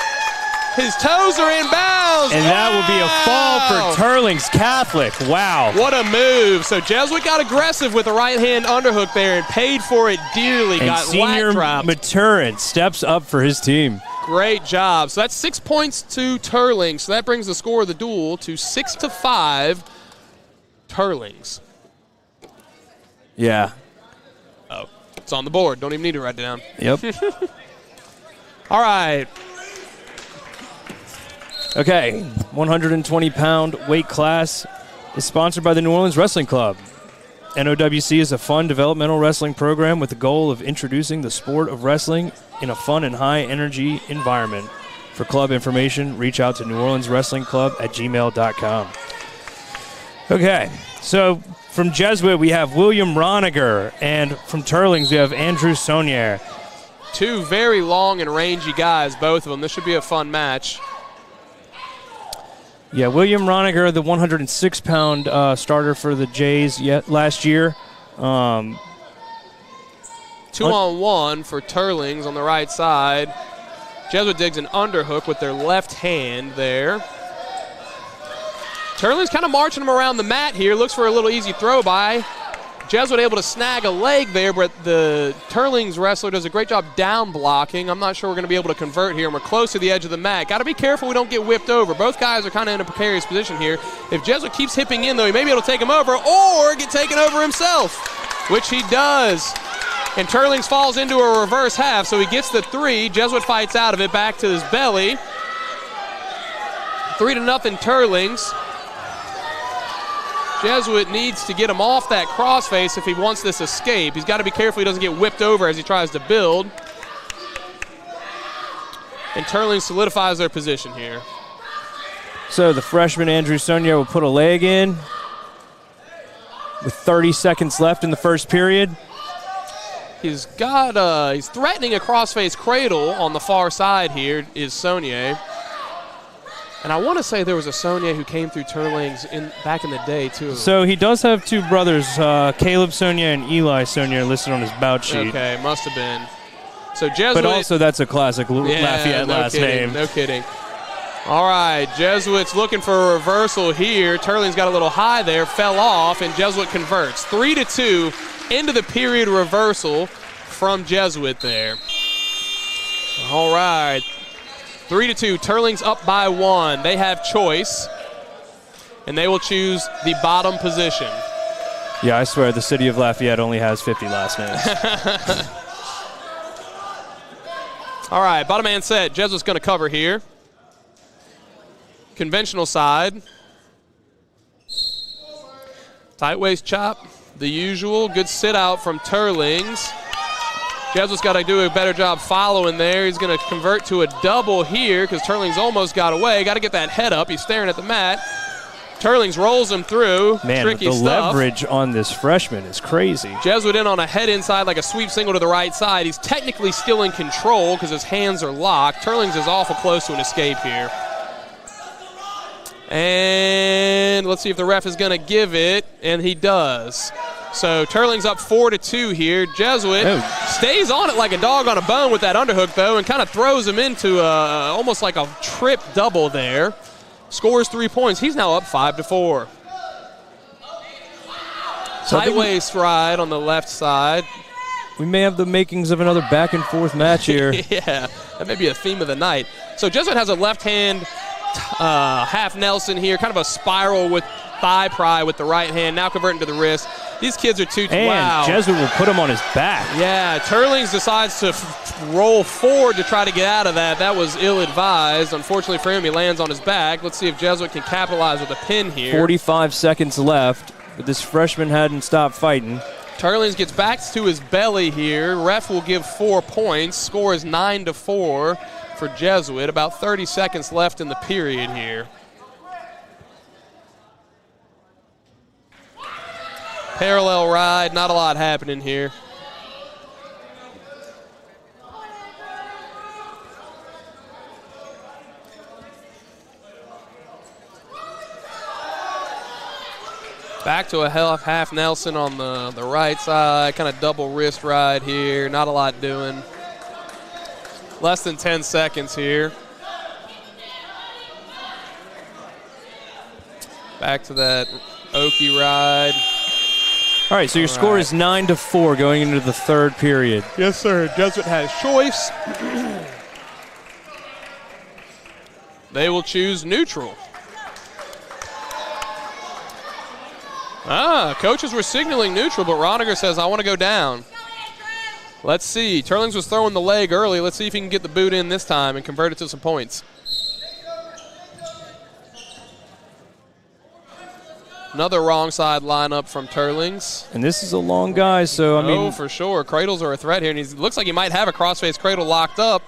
His toes are in bounds. And that will be a fall for Teurlings Catholic. Wow. What a move. So Jesuit got aggressive with the right-hand underhook there and paid for it dearly. And got senior lat dropped. Maturin steps up for his team. Great job. So that's 6 points to Teurlings. So that brings the score of the duel to 6-5 Teurlings. Yeah. Oh, it's on the board. Don't even need to write it down. Yep. All right. Okay, 120-pound weight class is sponsored by the New Orleans Wrestling Club. NOWC is a fun developmental wrestling program with the goal of introducing the sport of wrestling in a fun and high-energy environment. For club information, reach out to neworleanswrestlingclub@gmail.com. Okay, so from Jesuit, we have William Roniger, and from Teurlings, we have Andrew Saunier. Two very long and rangy guys, both of them. This should be a fun match. Yeah, William Roniger, the 106-pound starter for the Jays last year. 2-on-1 for Teurlings on the right side. Jesuit digs an underhook with their left hand there. Teurlings kind of marching him around the mat here. Looks for a little easy throw by. Jesuit able to snag a leg there, but the Teurlings wrestler does a great job down blocking. I'm not sure we're going to be able to convert here, and we're close to the edge of the mat. Got to be careful we don't get whipped over. Both guys are kind of in a precarious position here. If Jesuit keeps hipping in, though, he may be able to take him over or get taken over himself, which he does. And Teurlings falls into a reverse half, so he gets the 3. Jesuit fights out of it, back to his belly. 3-0 Teurlings. Jesuit needs to get him off that crossface if he wants this escape. He's got to be careful he doesn't get whipped over as he tries to build. And Teurlings solidifies their position here. So the freshman Andrew Sonier will put a leg in with 30 seconds left in the first period. He's threatening a crossface cradle on the far side here is Sonier. And I want to say there was a Sonier who came through Teurlings back in the day, too. So he does have two brothers, Caleb Sonier and Eli Sonier, listed on his bout sheet. Okay, must have been. So Jesuit. But also that's a classic Lafayette last name. No kidding. All right, Jesuit's looking for a reversal here. Teurlings got a little high there, fell off, and Jesuit converts. 3-2 into the period reversal from Jesuit there. All right. 3-2, Teurlings up by 1. They have choice, and they will choose the bottom position. Yeah, I swear the city of Lafayette only has 50 last names. All right, bottom man set. Jesuit's going to cover here. Conventional side. Tight waist chop, the usual. Good sit out from Teurlings. Jesuit's got to do a better job following there. He's going to convert to a double here because Teurlings almost got away. Got to get that head up. He's staring at the mat. Teurlings rolls him through. Man, tricky the stuff. leverage on this freshman is crazy. Jesuit in on a head inside like a sweep single to the right side. He's technically still in control because his hands are locked. Teurlings is awful close to an escape here. And let's see if the ref is going to give it, and he does. So Teurlings up 4-2 here. Jesuit stays on it like a dog on a bone with that underhook, though, and kind of throws him into almost like a trip double there. Scores 3 points. He's now up 5-4. Tight waist ride on the left side. We may have the makings of another back and forth match here. Yeah, that may be a theme of the night. So Jesuit has a left hand half Nelson here, kind of a spiral with thigh pry with the right hand, now converting to the wrist. These kids are And wow. Jesuit will put him on his back. Yeah, Teurlings decides to roll forward to try to get out of that. That was ill-advised. Unfortunately for him, he lands on his back. Let's see if Jesuit can capitalize with a pin here. 45 seconds left, but this freshman hadn't stopped fighting. Teurlings gets back to his belly here. Ref will give 4 points. Score is 9-4 for Jesuit. About 30 seconds left in the period here. Parallel ride, not a lot happening here. Back to a half Nelson on the right side, kind of double wrist ride here, not a lot doing. Less than 10 seconds here. Back to that Okie ride. All right, so your score is 9-4 going into the third period. Yes, sir. Jesuit has choice. They will choose neutral. Coaches were signaling neutral, but Roniger says, I want to go down. Let's see. Teurlings was throwing the leg early. Let's see if he can get the boot in this time and convert it to some points. Another wrong side lineup from Teurlings. And this is a long guy, so I mean. Oh, for sure. Cradles are a threat here, and he looks like he might have a crossface cradle locked up.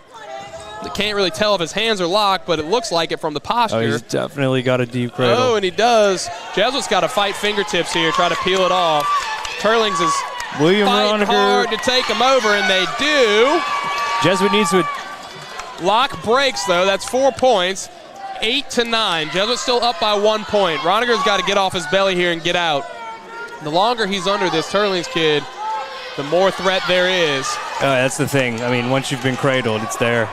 Can't really tell if his hands are locked, but it looks like it from the posture. Oh, he's definitely got a deep cradle. Oh, and he does. Jesuit's got to fight fingertips here, try to peel it off. Teurlings is William fighting Roniger hard to take him over, and they do. Jesuit needs to. Lock breaks, though. That's 4 points. 8-9. Jesuit still up by 1 point. Roniger's got to get off his belly here and get out. The longer he's under this Teurlings kid, the more threat there is. That's the thing. I mean, once you've been cradled, it's there.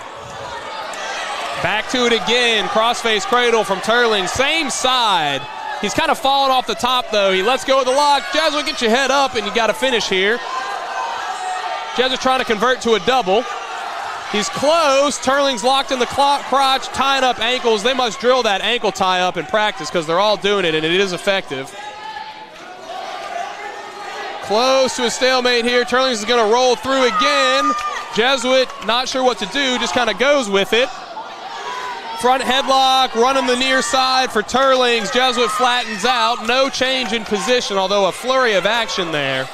Back to it again. Crossface cradle from Teurlings. Same side. He's kind of falling off the top, though. He lets go of the lock. Jesuit, get your head up, and you got to finish here. Jesuit trying to convert to a double. He's close. Teurlings locked in the crotch, tying up ankles. They must drill that ankle tie up in practice because they're all doing it, and it is effective. Close to a stalemate here. Teurlings is going to roll through again. Jesuit not sure what to do, just kind of goes with it. Front headlock, running the near side for Teurlings. Jesuit flattens out. No change in position, although a flurry of action there.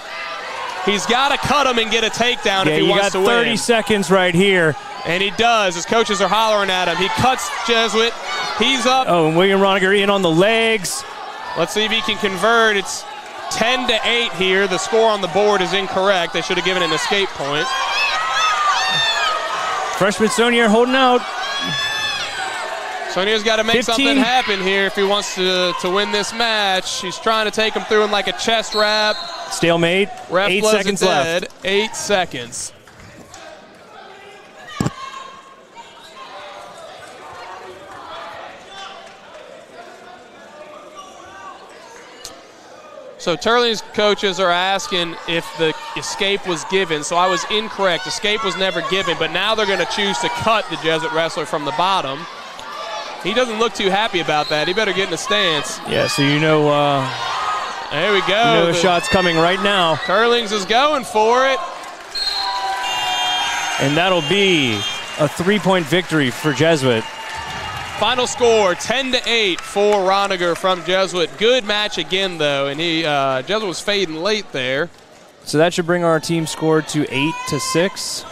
He's got to cut him and get a takedown if he wants to win. You got 30 seconds right here. And he does. His coaches are hollering at him. He cuts Jesuit. He's up. Oh, and William Roniger in on the legs. Let's see if he can convert. It's 10-8 here. The score on the board is incorrect. They should have given an escape point. Freshman Sonier holding out. Sonier's got to make something happen here if he wants to win this match. He's trying to take him through in like a chest wrap. Stalemate. Ref 8 seconds left. 8 seconds. So Teurlings coaches are asking if the escape was given. So I was incorrect. Escape was never given, but now they're going to choose to cut the Jesuit wrestler from the bottom. He doesn't look too happy about that. He better get in the stance. Yeah, so you know. There we go. You know the shot's coming right now. Teurlings is going for it. And that'll be a 3-point victory for Jesuit. Final score, 10-8 for Roniger from Jesuit. Good match again, though, and Jesuit was fading late there. So that should bring our team score to 8-6.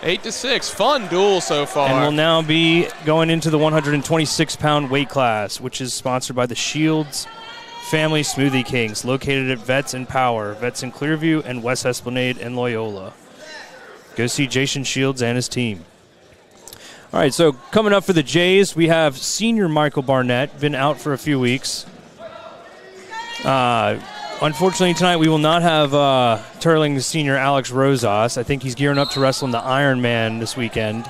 8-6. Fun duel so far. And we'll now be going into the 126-pound weight class, which is sponsored by the Shields Family Smoothie Kings, located at Vets and Power, Vets in Clearview and West Esplanade and Loyola. Go see Jason Shields and his team. All right, so coming up for the Jays, we have senior Michael Barnett, been out for a few weeks. Unfortunately, tonight we will not have Teurlings senior Alex Rosas. I think he's gearing up to wrestle in the Ironman this weekend,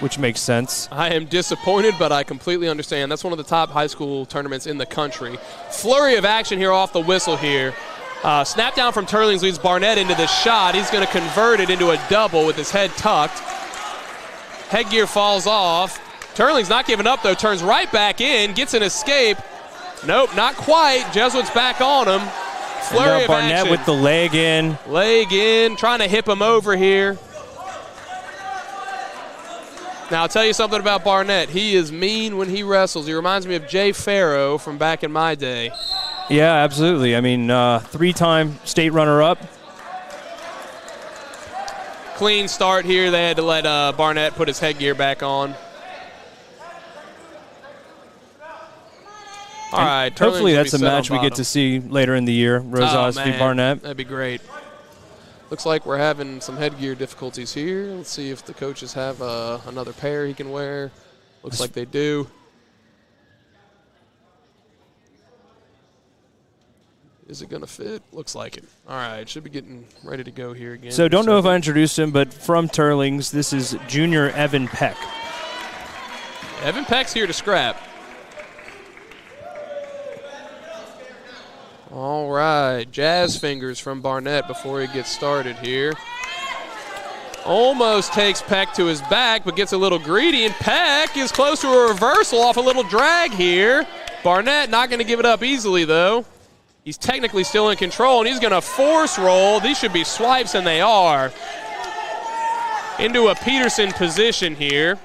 which makes sense. I am disappointed, but I completely understand. That's one of the top high school tournaments in the country. Flurry of action here off the whistle here. Snap down from Teurlings leads Barnett into the shot. He's going to convert it into a double with his head tucked. Headgear falls off. Teurlings not giving up, though. Turns right back in. Gets an escape. Nope, not quite. Jesuit's back on him. Flurry of Barnett action. with the leg in. Leg in. Trying to hip him over here. Now, I'll tell you something about Barnett. He is mean when he wrestles. He reminds me of Jay Farrow from back in my day. Yeah, absolutely. I mean, 3-time state runner-up. Clean start here. They had to let Barnett put his headgear back on. All right. Hopefully that's a match we get to see later in the year. Rosas v. Barnett. That'd be great. Looks like we're having some headgear difficulties here. Let's see if the coaches have another pair he can wear. Looks like they do. Is it going to fit? Looks like it. All right, should be getting ready to go here again. So don't know if I introduced him, but from Teurlings, this is junior Evan Peck. Evan Peck's here to scrap. All right, jazz fingers from Barnett before he gets started here. Almost takes Peck to his back, but gets a little greedy, and Peck is close to a reversal off a little drag here. Barnett not going to give it up easily, though. He's technically still in control, and he's going to force roll. These should be swipes, and they are. Into a Peterson position here.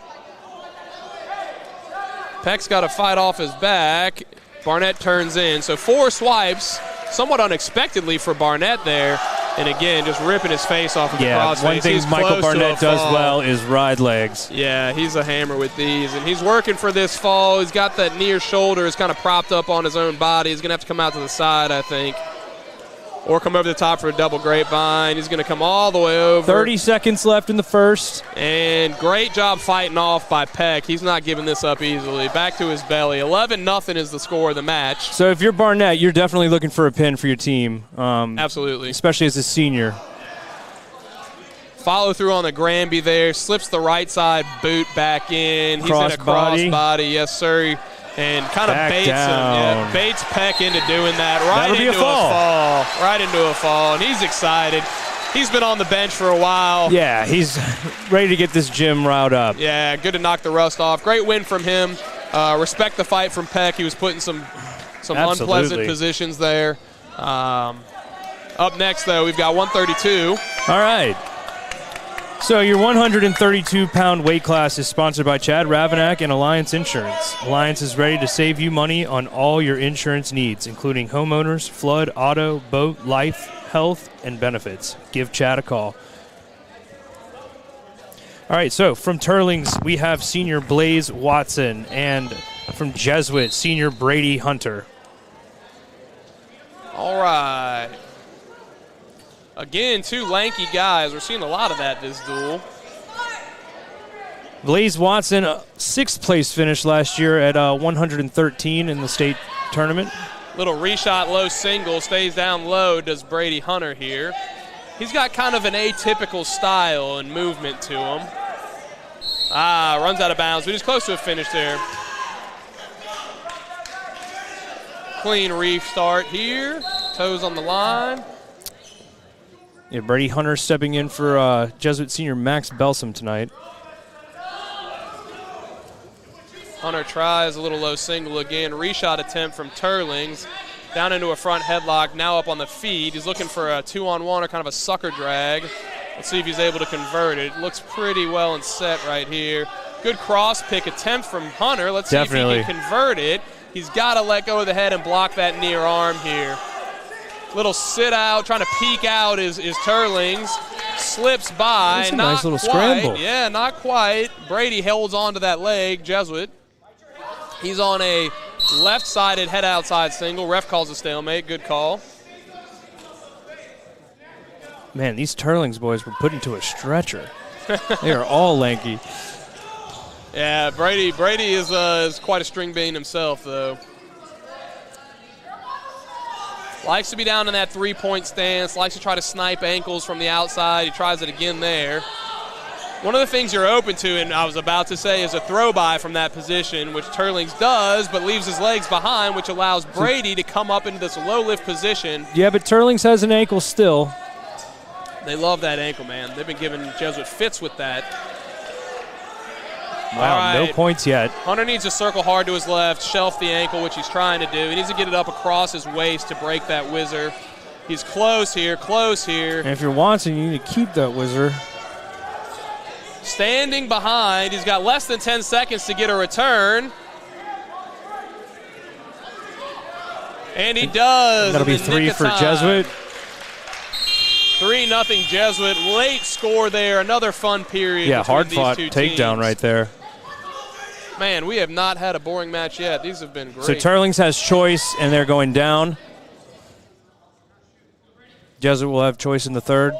Peck's got to fight off his back. Barnett turns in. So 4 swipes, somewhat unexpectedly for Barnett there. And again, just ripping his face off of the crossface. One thing Michael Barnett does well is ride legs. Yeah, he's a hammer with these. And he's working for this fall. He's got that near shoulder. It's kind of propped up on his own body. He's going to have to come out to the side, I think. Or come over the top for a double grapevine. He's going to come all the way over. 30 seconds left in the first. And great job fighting off by Peck. He's not giving this up easily. Back to his belly. 11-0 is the score of the match. So if you're Barnett, you're definitely looking for a pin for your team. Absolutely. Especially as a senior. Follow through on the Granby there. Slips the right side boot back in. He's in a cross body. Yes, sir. And kind of baits him. Yeah, baits Peck into doing that. Right into a fall. Right into a fall. And he's excited. He's been on the bench for a while. Yeah, he's ready to get this gym riled up. Yeah, good to knock the rust off. Great win from him. Respect the fight from Peck. He was putting some unpleasant positions there. Up next, though, we've got 132. All right. So your 132-pound weight class is sponsored by Chad Ravanack and Alliance Insurance. Alliance is ready to save you money on all your insurance needs, including homeowners, flood, auto, boat, life, health, and benefits. Give Chad a call. All right, so from Teurlings, we have senior Blaze Watson, and from Jesuit, senior Brady Hunter. All right. Again, two lanky guys. We're seeing a lot of that this duel. Blaze Watson, 6th place finish last year at 113 in the state tournament. Little reshot low single, stays down low, does Brady Hunter here. He's got kind of an atypical style and movement to him. Runs out of bounds, but he's close to a finish there. Clean reef start here. Toes on the line. Yeah, Brady Hunter stepping in for Jesuit senior Max Belsom tonight. Hunter tries a little low single again. Reshot attempt from Teurlings. Down into a front headlock, now up on the feet. He's looking for a 2-on-1 or kind of a sucker drag. Let's see if he's able to convert it. Looks pretty well and set right here. Good cross pick attempt from Hunter. Let's see if he can convert it. He's got to let go of the head and block that near arm here. Little sit out, trying to peek out is Teurlings. Slips by. That's a not nice little quite. scramble. Yeah, not quite. Brady holds on to that leg, Jesuit. He's on a left-sided head outside single. Ref calls a stalemate. Good call. Man, these Teurlings boys were put into a stretcher. They are all lanky. Yeah, Brady is quite a string bean himself, though. Likes to be down in that three-point stance, likes to try to snipe ankles from the outside. He tries it again there. One of the things you're open to, and I was about to say, is a throw-by from that position, which Teurlings does, but leaves his legs behind, which allows Brady to come up into this low-lift position. Yeah, but Teurlings has an ankle still. They love that ankle, man. They've been giving Jesuit fits with that. Wow, right. No points yet. Hunter needs to circle hard to his left, shelf the ankle, which he's trying to do. He needs to get it up across his waist to break that whizzer. He's close here, close here. And if you're Watson, you need to keep that whizzer. Standing behind. He's got less than 10 seconds to get a return. And he does. That'll be 3 for Jesuit. 3-0 Jesuit. Late score there. Another fun period. Yeah, hard-fought takedown takedown right there. Man, we have not had a boring match yet. These have been great. So Teurlings has choice, and they're going down. Jesuit will have choice in the third.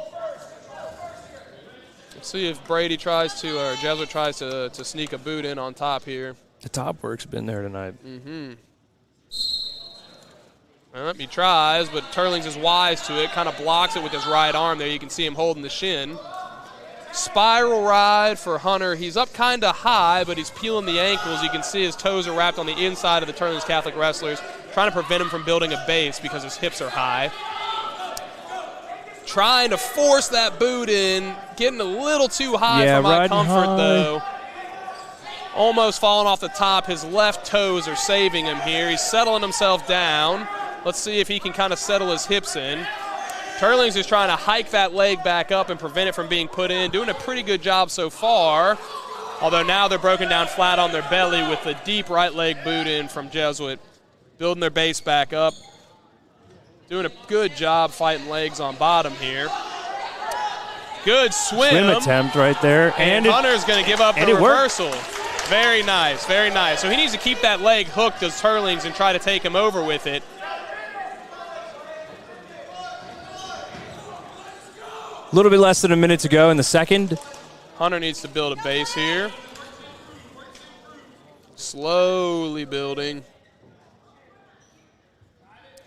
Let's see if Brady tries to, or Jesuit tries to sneak a boot in on top here. The top work's been there tonight. Well, he tries, but Teurlings is wise to it. Kind of blocks it with his right arm there. You can see him holding the shin. Spiral ride for Hunter. He's up kind of high, but he's peeling the ankles. You can see his toes are wrapped on the inside of the Teurlings Catholic wrestlers, trying to prevent him from building a base because his hips are high. Trying to force that boot in, getting a little too high for my comfort, though. Almost falling off the top. His left toes are saving him here. He's settling himself down. Let's see if he can kind of settle his hips in. Teurlings is trying to hike that leg back up and prevent it from being put in. Doing a pretty good job so far. Although now they're broken down flat on their belly with the deep right leg boot in from Jesuit. Building their base back up. Doing a good job fighting legs on bottom here. Good swim Attempt right there. And Hunter's going to give up the reversal. Very nice, very nice. So he needs to keep that leg hooked as Teurlings and try to take him over with it. A little bit less than a minute to go in the second. Hunter needs to build a base here. Slowly building.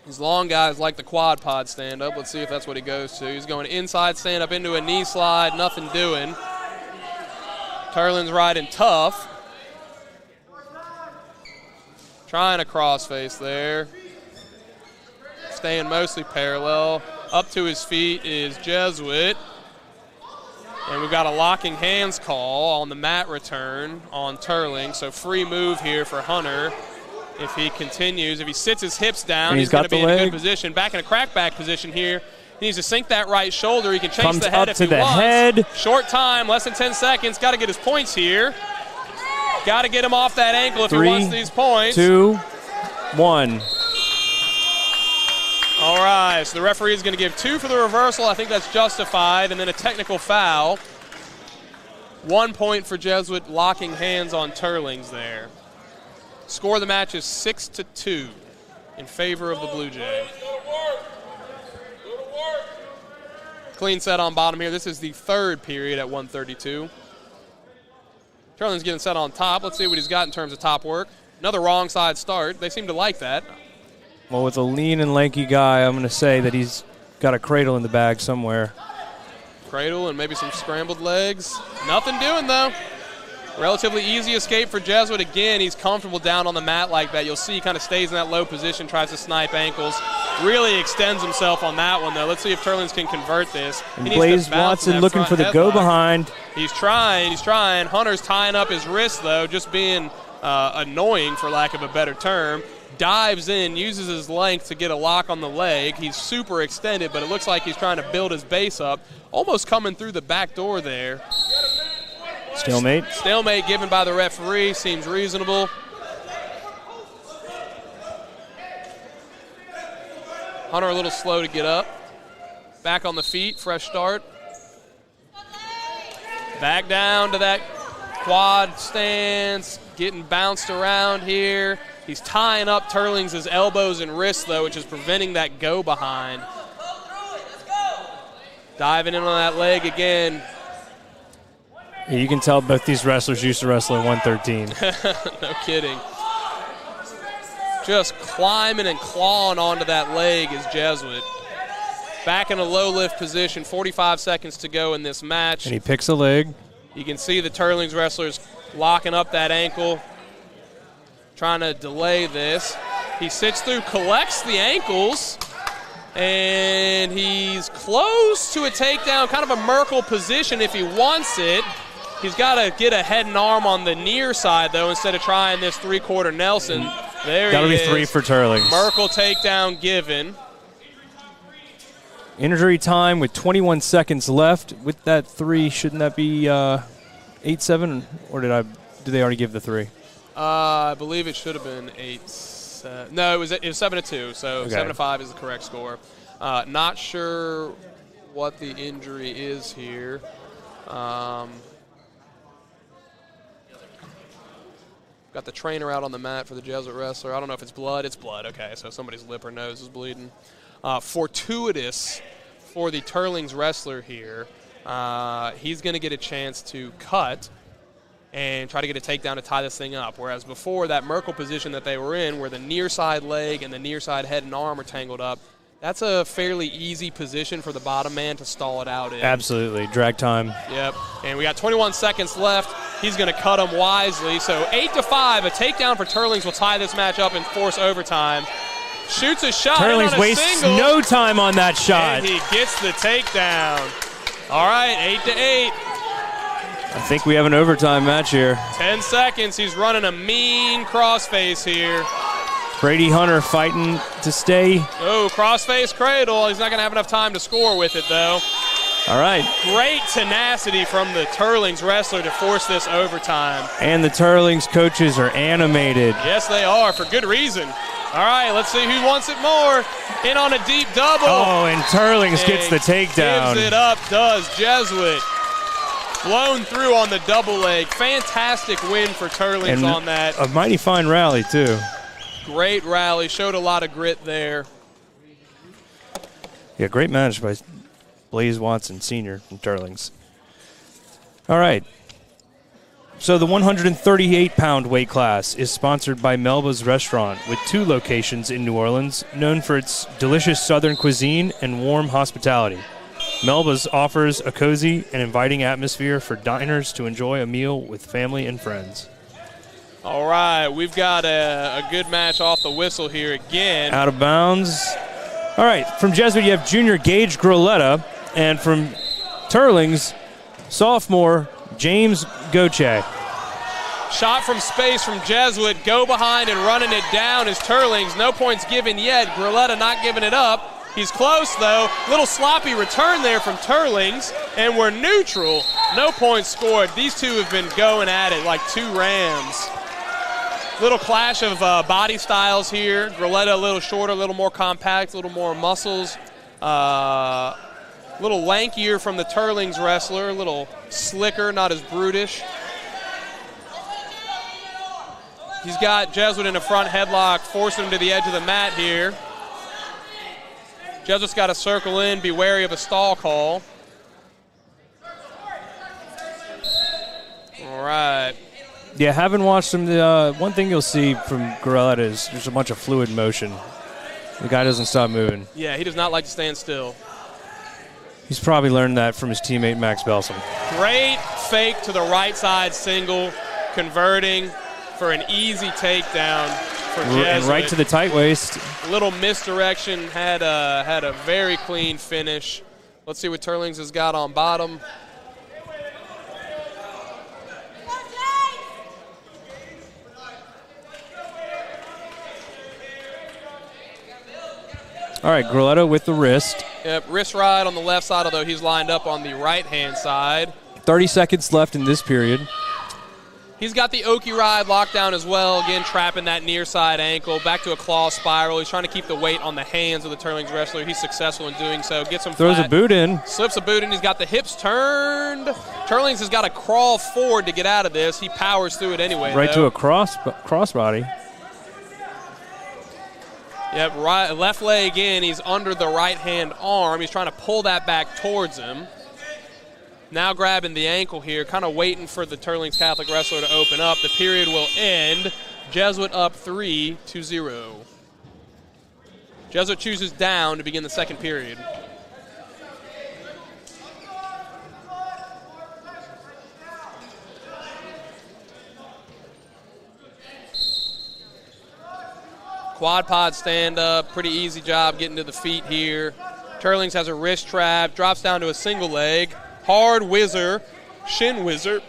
These long guys like the quad pod stand-up. Let's see if that's what he goes to. He's going inside stand-up into a knee slide, nothing doing. Teurlings riding tough. Trying a crossface there. Staying mostly parallel. Up to his feet is Jesuit. And we've got a locking hands call on the mat return on Teurling. So free move here for Hunter. If he continues, if he sits his hips down, he's going to be in a good position. Back in a crackback position here He needs to sink that right shoulder. He can chase Comes the head up if to he the wants. head. Short time, less than 10 seconds. Got to get his points here. Got to get him off that ankle if 3, he wants these points. 2, 1. All right, so the referee is going to give 2 for the reversal. I think that's justified, and then a technical foul. 1 point for Jesuit, locking hands on Teurlings there. Score of the match is 6-2 in favor of the Blue Jay. Clean set on bottom here. This is the third period at 1:32. Teurlings getting set on top. Let's see what he's got in terms of top work. Another wrong side start. They seem to like that. Well, with a lean and lanky guy, I'm going to say that he's got a cradle in the bag somewhere. Cradle and maybe some scrambled legs. Nothing doing, though. Relatively easy escape for Jesuit. Again, he's comfortable down on the mat like that. You'll see he kind of stays in that low position, tries to snipe ankles. Really extends himself on that one, though. Let's see if Teurlings can convert this. And Blaze Watson looking for the go-behind. He's trying. Hunter's tying up his wrist, though, just being annoying, for lack of a better term. Dives in, uses his length to get a lock on the leg. He's super extended, but it looks like he's trying to build his base up. Almost coming through the back door there. Stalemate. Stalemate given by the referee. Seems reasonable. Hunter a little slow to get up. Back on the feet, fresh start. Back down to that quad stance, getting bounced around here. He's tying up Teurlings' elbows and wrists, though, which is preventing that go behind. Diving in on that leg again. Yeah, you can tell both these wrestlers used to wrestle in 113. No kidding. Just climbing and clawing onto that leg is Jesuit. Back in a low lift position, 45 seconds to go in this match. And he picks a leg. You can see the Teurlings wrestlers locking up that ankle, trying to delay this. He sits through, collects the ankles, and he's close to a takedown, kind of a Merkle position if he wants it. He's got to get a head and arm on the near side, though, instead of trying this three-quarter Nelson. There That'll he is. be 3 for Teurlings. Merkle takedown given. Injury time with 21 seconds left. With that 3, shouldn't that be 8-7? Or did they already give the 3? I believe it should have been 8. No, it was 7-2. So okay. 7-5 is the correct score. Not sure what the injury is here. Got the trainer out on the mat for the Jesuit wrestler. I don't know if it's blood. It's blood. Okay, so somebody's lip or nose is bleeding. Fortuitous for the Teurlings wrestler here. He's going to get a chance to cut and try to get a takedown to tie this thing up. Whereas before, that Merkle position that they were in, where the near side leg and the near side head and arm are tangled up, that's a fairly easy position for the bottom man to stall it out in. Absolutely. Drag time. Yep. And we got 21 seconds left. He's going to cut him wisely. So 8-5, a takedown for Teurlings will tie this match up and force overtime. Shoots a shot. Teurlings wastes no time on that shot. And he gets the takedown. All right, 8-8. I think we have an overtime match here. 10 seconds. He's running a mean crossface here. Brady Hunter fighting to stay. Oh, crossface cradle. He's not going to have enough time to score with it, though. All right. Great tenacity from the Teurlings wrestler to force this overtime. And the Teurlings coaches are animated. Yes, they are, for good reason. All right, let's see who wants it more. In on a deep double. Oh, and Teurlings gets the takedown. Gives it up, does Jesuit. Blown through on the double leg. Fantastic win for Teurlings on that. A mighty fine rally, too. Great rally. Showed a lot of grit there. Yeah, great match by Blaze Watson, Sr. from Teurlings. All right. So the 138-pound weight class is sponsored by Melba's Restaurant, with 2 locations in New Orleans, known for its delicious southern cuisine and warm hospitality. Melba's offers a cozy and inviting atmosphere for diners to enjoy a meal with family and friends. All right, we've got a good match off the whistle here again. Out of bounds. All right, from Jesuit you have junior Gage Groletta, and from Teurlings, sophomore James Goche. Shot from space from Jesuit. Go behind and running it down is Teurlings. No points given yet. Groletta not giving it up. He's close, though. Little sloppy return there from Teurlings, and we're neutral. No points scored. These two have been going at it like two rams. Little clash of body styles here. Grilletta a little shorter, a little more compact, a little more muscles. A little lankier from the Teurlings wrestler, a little slicker, not as brutish. He's got Jesuit in a front headlock, forcing him to the edge of the mat here. Jesuit's got to circle in, be wary of a stall call. All right. Yeah, having watched him, the one thing you'll see from Grilletta is there's a bunch of fluid motion. The guy doesn't stop moving. Yeah, he does not like to stand still. He's probably learned that from his teammate Max Belsom. Great fake to the right side single, converting for an easy takedown for Jesuit. And right to the tight waist. Little misdirection, had a very clean finish. Let's see what Teurlings has got on bottom. All right, Grilletta with the wrist. Yep, wrist ride on the left side, although he's lined up on the right-hand side. 30 seconds left in this period. He's got the Oki ride locked down as well, again trapping that near side ankle. Back to a claw spiral. He's trying to keep the weight on the hands of the Teurlings wrestler. He's successful in doing so. Gets him Throws flat. a boot in. Slips a boot in. He's got the hips turned. Teurlings has got to crawl forward to get out of this. He powers through it anyway, Right though. to a crossbody. Yep, right, left leg in. He's under the right-hand arm. He's trying to pull that back towards him. Now grabbing the ankle here, kind of waiting for the Teurlings Catholic wrestler to open up. The period will end. Jesuit up 3-0. Jesuit chooses down to begin the second period. Quad pod stand up, pretty easy job getting to the feet here. Teurlings has a wrist trap, drops down to a single leg. Hard whizzer, shin whizzer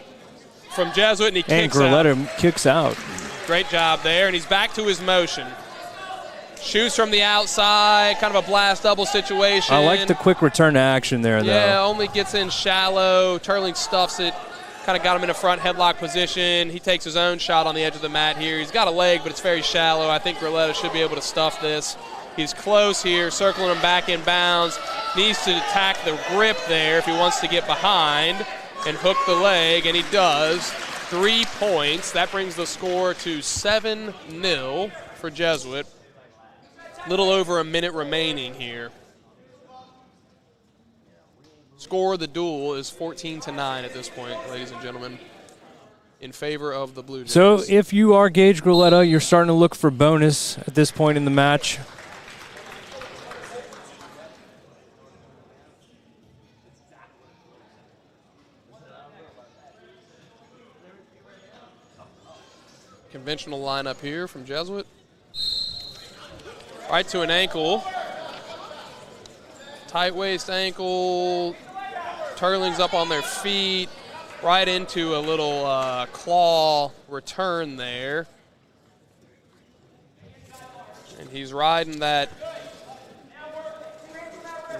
from Jesuit, and he kicks out. And Grilletta kicks out. Great job there, and he's back to his motion. Shoots from the outside, kind of a blast double situation. I like the quick return to action there, though. Yeah, only gets in shallow. Teurlings stuffs it. Kind of got him in a front headlock position. He takes his own shot on the edge of the mat here. He's got a leg, but it's very shallow. I think Grilletta should be able to stuff this. He's close here, circling him back in bounds. Needs to attack the grip there if he wants to get behind and hook the leg, and he does. 3 points. That brings the score to 7-0 for Jesuit. Little over a minute remaining here. Score of the duel is 14-9 at this point, ladies and gentlemen, in favor of the Blue Jays. So if you are Gage Grilletta, you're starting to look for bonus at this point in the match. Conventional lineup here from Jesuit. Right to an ankle. Tight waist ankle. Teurlings up on their feet. Right into a little claw return there. And he's riding that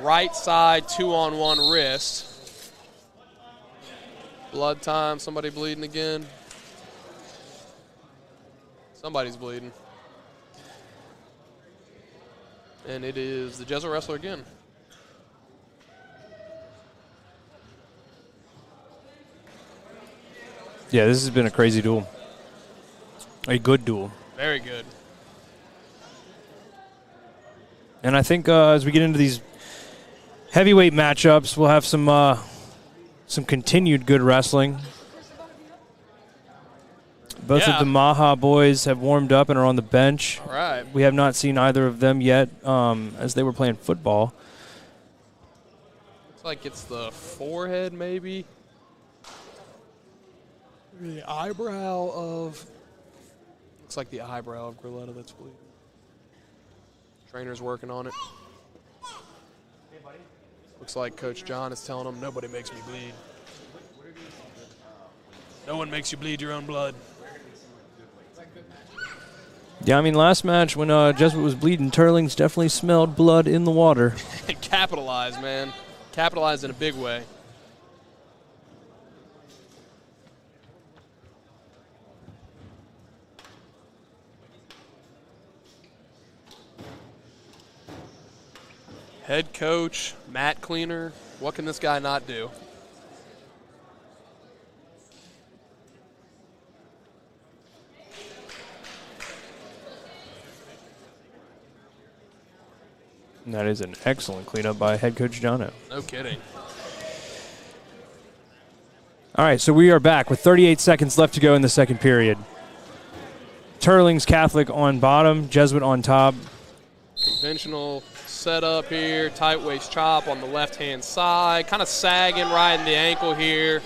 right side 2-on-1 wrist. Blood time. Somebody bleeding again. Somebody's bleeding. And it is the Jesuit wrestler again. Yeah, this has been a crazy duel. A good duel. Very good. And I think as we get into these heavyweight matchups, we'll have some continued good wrestling. Both of the Maha boys have warmed up and are on the bench. All right. We have not seen either of them yet as they were playing football. Looks like it's the forehead, maybe. The eyebrow of. Looks like the eyebrow of Grilletta that's bleeding. Trainer's working on it. Looks like Coach John is telling him, nobody makes me bleed. No one makes you bleed your own blood. Yeah, I mean, last match when Jesuit was bleeding, Teurlings definitely smelled blood in the water. Capitalized, man. Capitalized in a big way. Head coach, mat cleaner. What can this guy not do? And that is an excellent cleanup by head coach Jono. No kidding. All right, so we are back with 38 seconds left to go in the second period. Teurlings Catholic on bottom, Jesuit on top. Conventional setup here, tight waist chop on the left-hand side, kind of sagging right in the ankle here.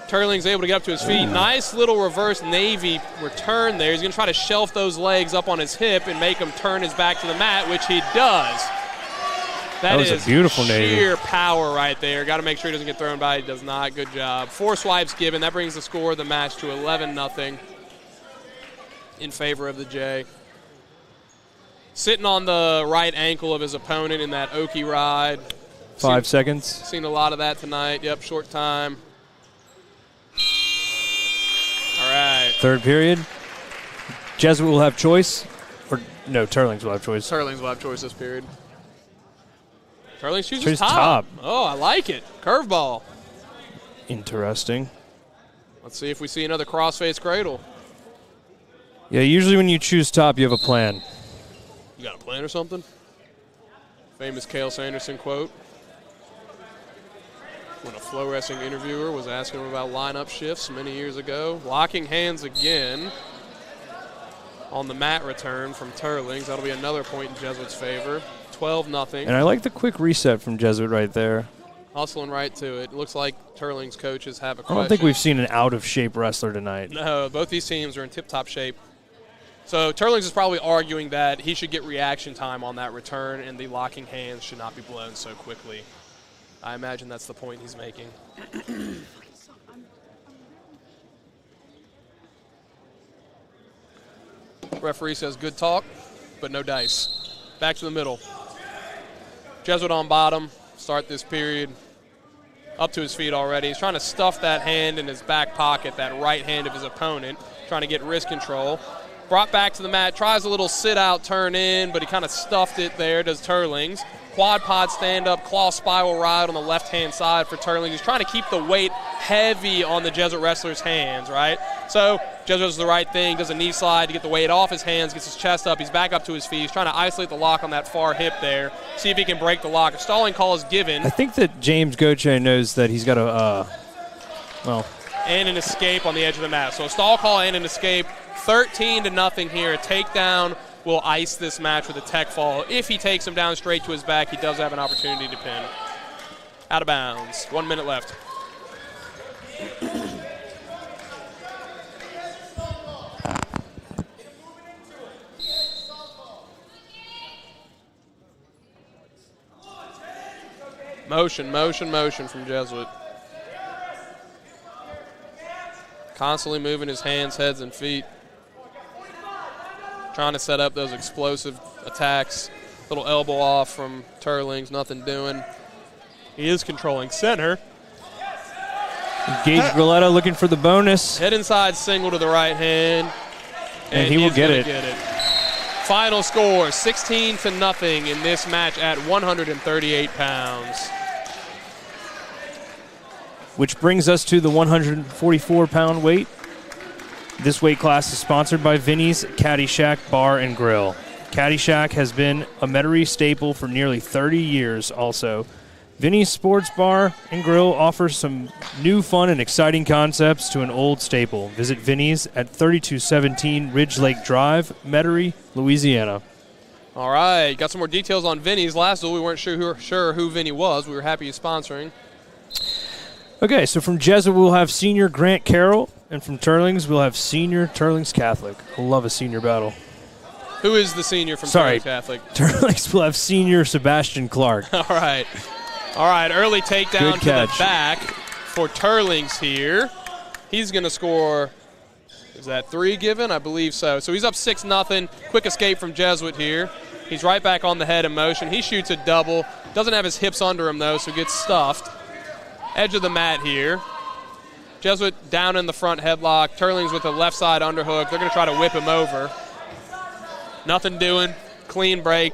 Teurlings able to get up to his feet. Nice little reverse Navy return there. He's going to try to shelf those legs up on his hip and make him turn his back to the mat, which he does. That was a beautiful Navy. Sheer power right there. Got to make sure he doesn't get thrown by. He does not. Good job. 4 swipes given. That brings the score of the match to 11-0 in favor of the J. Sitting on the right ankle of his opponent in that Oki ride. 5 seconds. Seen a lot of that tonight. Yep, short time. All right. Third period. Jesuit will have choice. Or no, Teurlings will have choice. Teurlings will have choice this period. Teurlings chooses Choose top. top. Oh, I like it. Curveball. Interesting. Let's see if we see another crossface cradle. Yeah, usually when you choose top, you have a plan. You got a plan or something? Famous Cale Sanderson quote. When a flow wrestling interviewer was asking him about lineup shifts many years ago. Locking hands again on the mat return from Teurlings. That'll be another point in Jesuit's favor. 12-0. And I like the quick reset from Jesuit right there. Hustling right to it. Looks like Teurlings coaches have a I question. don't think we've seen an out-of-shape wrestler tonight. No, both these teams are in tip-top shape. So Teurlings is probably arguing that he should get reaction time on that return and the locking hands should not be blown so quickly. I imagine that's the point he's making. Referee says good talk, but no dice. Back to the middle. Jesuit on bottom, start this period. Up to his feet already. He's trying to stuff that hand in his back pocket, that right hand of his opponent, trying to get wrist control. Brought back to the mat, tries a little sit-out turn in, but he kind of stuffed it there, does Teurlings. Quad pod stand-up, claw spiral ride on the left-hand side for Teurlings. He's trying to keep the weight heavy on the Jesuit wrestler's hands, right? So Jesuit does the right thing, does a knee slide to get the weight off his hands, gets his chest up, he's back up to his feet. He's trying to isolate the lock on that far hip there, see if he can break the lock. A stalling call is given. I think that James Goche knows that he's got a, and an escape on the edge of the mat. So a stall call and an escape. 13-0 here. A takedown will ice this match with a tech fall. If he takes him down straight to his back, he does have an opportunity to pin. Out of bounds. 1 minute left. Motion from Jesuit. Constantly moving his hands, heads, and feet. Trying to set up those explosive attacks. Little elbow off from Teurlings, nothing doing. He is controlling center. Gage Grilletta looking for the bonus. Head inside single to the right hand. And he will get it. Final score, 16-0 in this match at 138 pounds. Which brings us to the 144-pound weight. This weight class is sponsored by Vinny's Caddy Shack Bar and Grill. Caddy Shack has been a Metairie staple for nearly 30 years also. Vinny's Sports Bar and Grill offers some new fun and exciting concepts to an old staple. Visit Vinny's at 3217 Ridge Lake Drive, Metairie, Louisiana. All right, got some more details on Vinny's. Last duel, we weren't sure who Vinny was. We were happy he's sponsoring. Okay, so from Jesuit, we'll have senior Grant Carroll, and from Teurlings, we'll have senior Teurlings Catholic. I love a senior battle. Who is the senior from Teurlings Catholic? Teurlings will have senior Sebastian Clark. All right, early takedown to the back for Teurlings here. He's going to score Is that 3 given? I believe so. So he's up 6-0. Quick escape from Jesuit here. He's right back on the head in motion. He shoots a double. Doesn't have his hips under him, though, so gets stuffed. Edge of the mat here. Jesuit down in the front headlock. Teurlings with a left side underhook. They're going to try to whip him over. Nothing doing. Clean break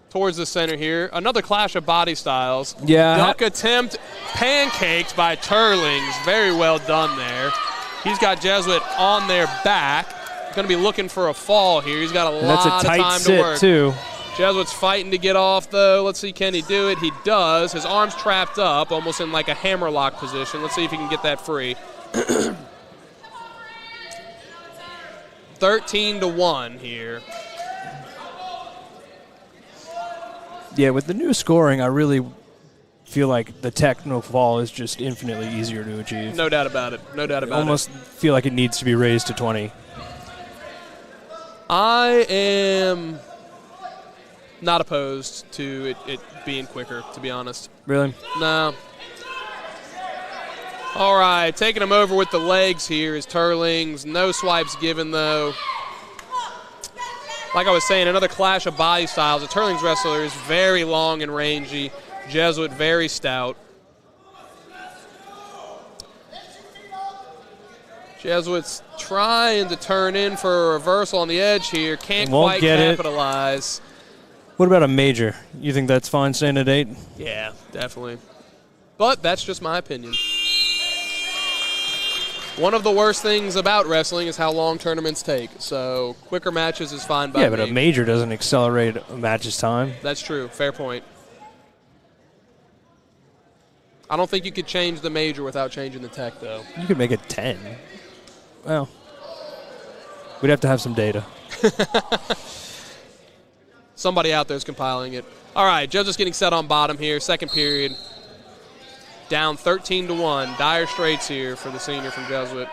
towards the center here. Another clash of body styles. Yeah. Duck attempt pancaked by Teurlings. Very well done there. He's got Jesuit on their back. Going to be looking for a fall here. He's got a lot of time to work. Too. Jesuit's fighting to get off, though. Let's see, can he do it? He does. His arm's trapped up, almost in like a hammerlock position. Let's see if he can get that free. 13-1 here. Yeah, with the new scoring, I really feel like the technical fall is just infinitely easier to achieve. No doubt about it. No doubt about it. Almost feel like it needs to be raised to 20. I am not opposed to it being quicker, to be honest. Really? No. All right, taking him over with the legs here is Teurlings. No swipes given, though. Like I was saying, another clash of body styles. The Teurlings wrestler is very long and rangy. Jesuit very stout. Jesuit's trying to turn in for a reversal on the edge here. Can't quite capitalize. What about a major? You think that's fine staying at 8? Yeah, definitely. But that's just my opinion. One of the worst things about wrestling is how long tournaments take. So quicker matches is fine by me. Yeah, but a major doesn't accelerate a match's time. That's true. Fair point. I don't think you could change the major without changing the tech, though. You could make it 10. Well, we'd have to have some data. Somebody out there is compiling it. All right, Jesuit's getting set on bottom here. Second period. Down 13-1. Dire straits here for the senior from Jesuit.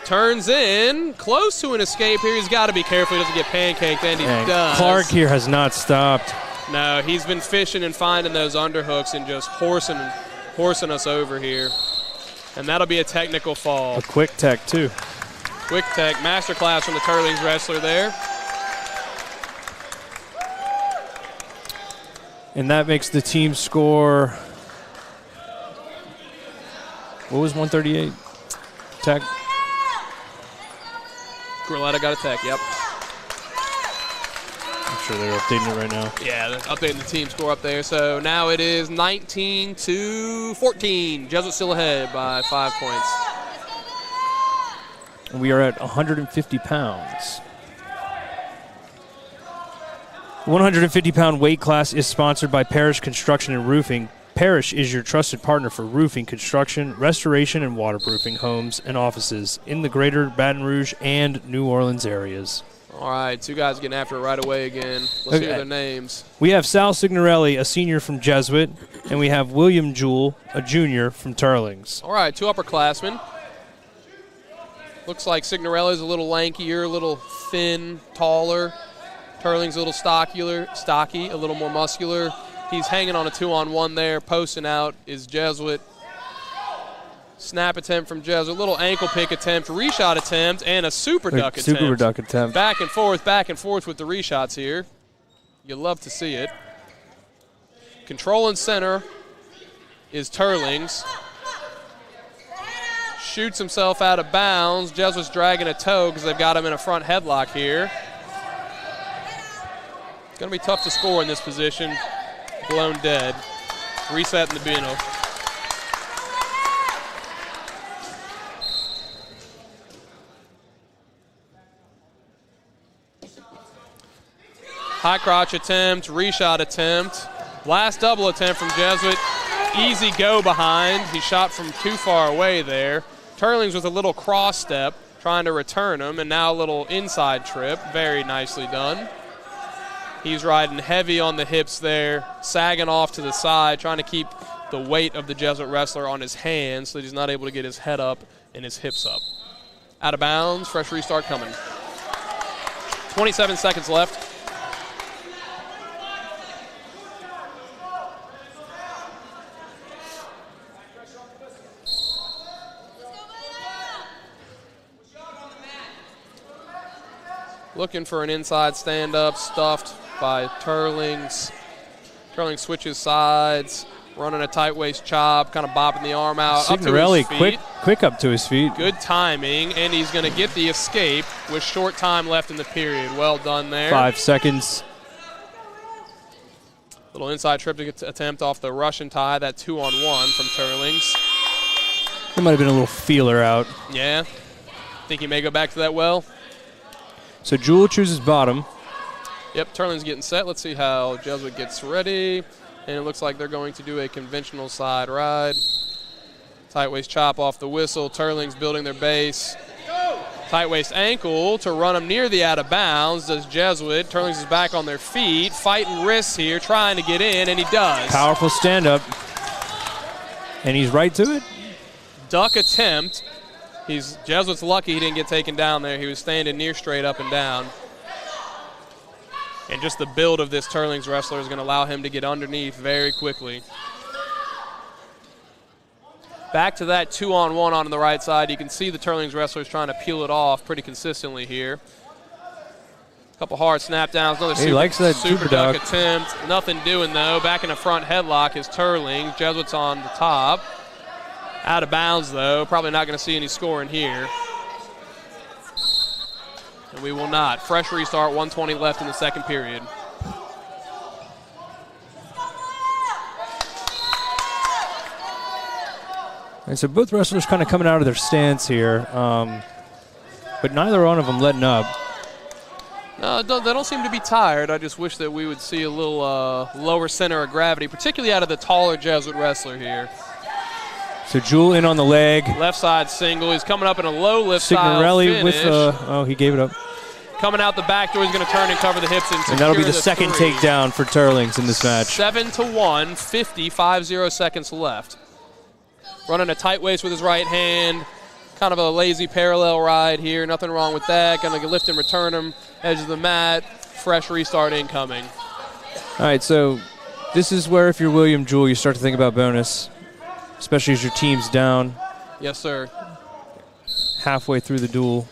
Turns in. Close to an escape here. He's got to be careful he doesn't get pancaked, and he does. Clark here has not stopped. No, he's been fishing and finding those underhooks and just horsing us over here. And that'll be a technical fall. A quick tech, too. Quick tech. Masterclass from the Teurlings wrestler there. And that makes the team score. What was 138? Tech? Gorletta got a tech, yep. I'm sure they're updating it right now. Yeah, they're updating the team score up there. So now it is 19-14. Jesuit still ahead by 5 points. And we are at 150 pounds. The 150-pound weight class is sponsored by Parrish Construction and Roofing. Parrish is your trusted partner for roofing, construction, restoration, and waterproofing homes and offices in the greater Baton Rouge and New Orleans areas. All right, 2 guys getting after it right away again. Let's hear their names. We have Sal Signorelli, a senior from Jesuit, and we have William Jewell, a junior from Teurlings. All right, 2 upperclassmen. Looks like Signorelli's a little lankier, a little thin, taller. Teurlings a little stocky, a little more muscular. He's hanging on a 2-on-1 there. Posting out is Jesuit. Snap attempt from Jesuit. Little ankle pick attempt, reshot attempt, and a super duck attempt. Super duck attempt. Back and forth with the reshots here. You love to see it. Control and center is Teurlings. Shoots himself out of bounds. Jesuit's dragging a toe because they've got him in a front headlock here. Going to be tough to score in this position. Blown dead. Reset in the Bino. High crotch attempt, reshot attempt. Last double attempt from Jesuit. Easy go behind. He shot from too far away there. Teurlings with a little cross step, trying to return him, and now a little inside trip. Very nicely done. He's riding heavy on the hips there, sagging off to the side, trying to keep the weight of the Jesuit wrestler on his hands so that he's not able to get his head up and his hips up. Out of bounds, fresh restart coming. 27 seconds left. Looking for an inside stand-up, stuffed by Teurlings. Teurlings switches sides, running a tight waist chop, kind of bopping the arm out. Signorelli up to his feet. quick up to his feet. Good timing, and he's going to get the escape with short time left in the period. Well done there. 5 seconds. Little inside trip to attempt off the Russian tie, that 2-on-1 from Teurlings. There might have been a little feeler out. Yeah. Think he may go back to that well? So Jewel chooses bottom. Yep, Teurlings getting set. Let's see how Jesuit gets ready. And it looks like they're going to do a conventional side ride. Tight waist chop off the whistle. Teurlings building their base. Tight waist ankle to run them near the out of bounds does Jesuit. Teurlings is back on their feet, fighting wrists here, trying to get in, and he does. Powerful stand-up. And he's right to it. Duck attempt. Jesuit's lucky he didn't get taken down there. He was standing near straight up and down. And just the build of this Teurlings wrestler is going to allow him to get underneath very quickly. Back to that 2-on-1 on the right side. You can see the Teurlings wrestlers trying to peel it off pretty consistently here. A couple hard snap downs. Another super duck attempt. Nothing doing, though. Back in the front headlock is Teurlings. Jesuit's on the top. Out of bounds, though. Probably not going to see any scoring here. And we will not. Fresh restart, 1:20 left in the second period. And so both wrestlers kind of coming out of their stance here, but neither one of them letting up. No, they don't seem to be tired. I just wish that we would see a little lower center of gravity, particularly out of the taller Jesuit wrestler here. So Jewel in on the leg. Left side single. He's coming up in a low lift style Signorelli finish. with, he gave it up. Coming out the back door, he's going to turn and cover the hips and that'll be the second takedown for Teurlings in this match. 7-1, 50 seconds left. Running a tight waist with his right hand. Kind of a lazy parallel ride here. Nothing wrong with that. Going to lift and return him. Edge of the mat. Fresh restart incoming. All right, so this is where if you're William Jewell, you start to think about bonus, especially as your team's down. Yes, sir. Halfway through the duel.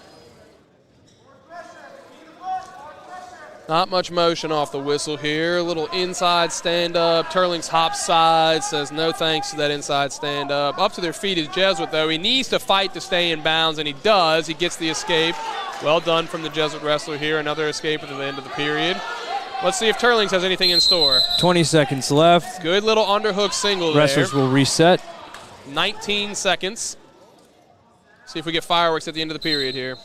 Not much motion off the whistle here. A little inside stand-up. Teurlings hops side, says no thanks to that inside stand-up. Up to their feet is Jesuit, though. He needs to fight to stay in bounds, and he does. He gets the escape. Well done from the Jesuit wrestler here. Another escape at the end of the period. Let's see if Teurlings has anything in store. 20 seconds left. Good little underhook single there. Wrestlers will reset. 19 seconds. See if we get fireworks at the end of the period here.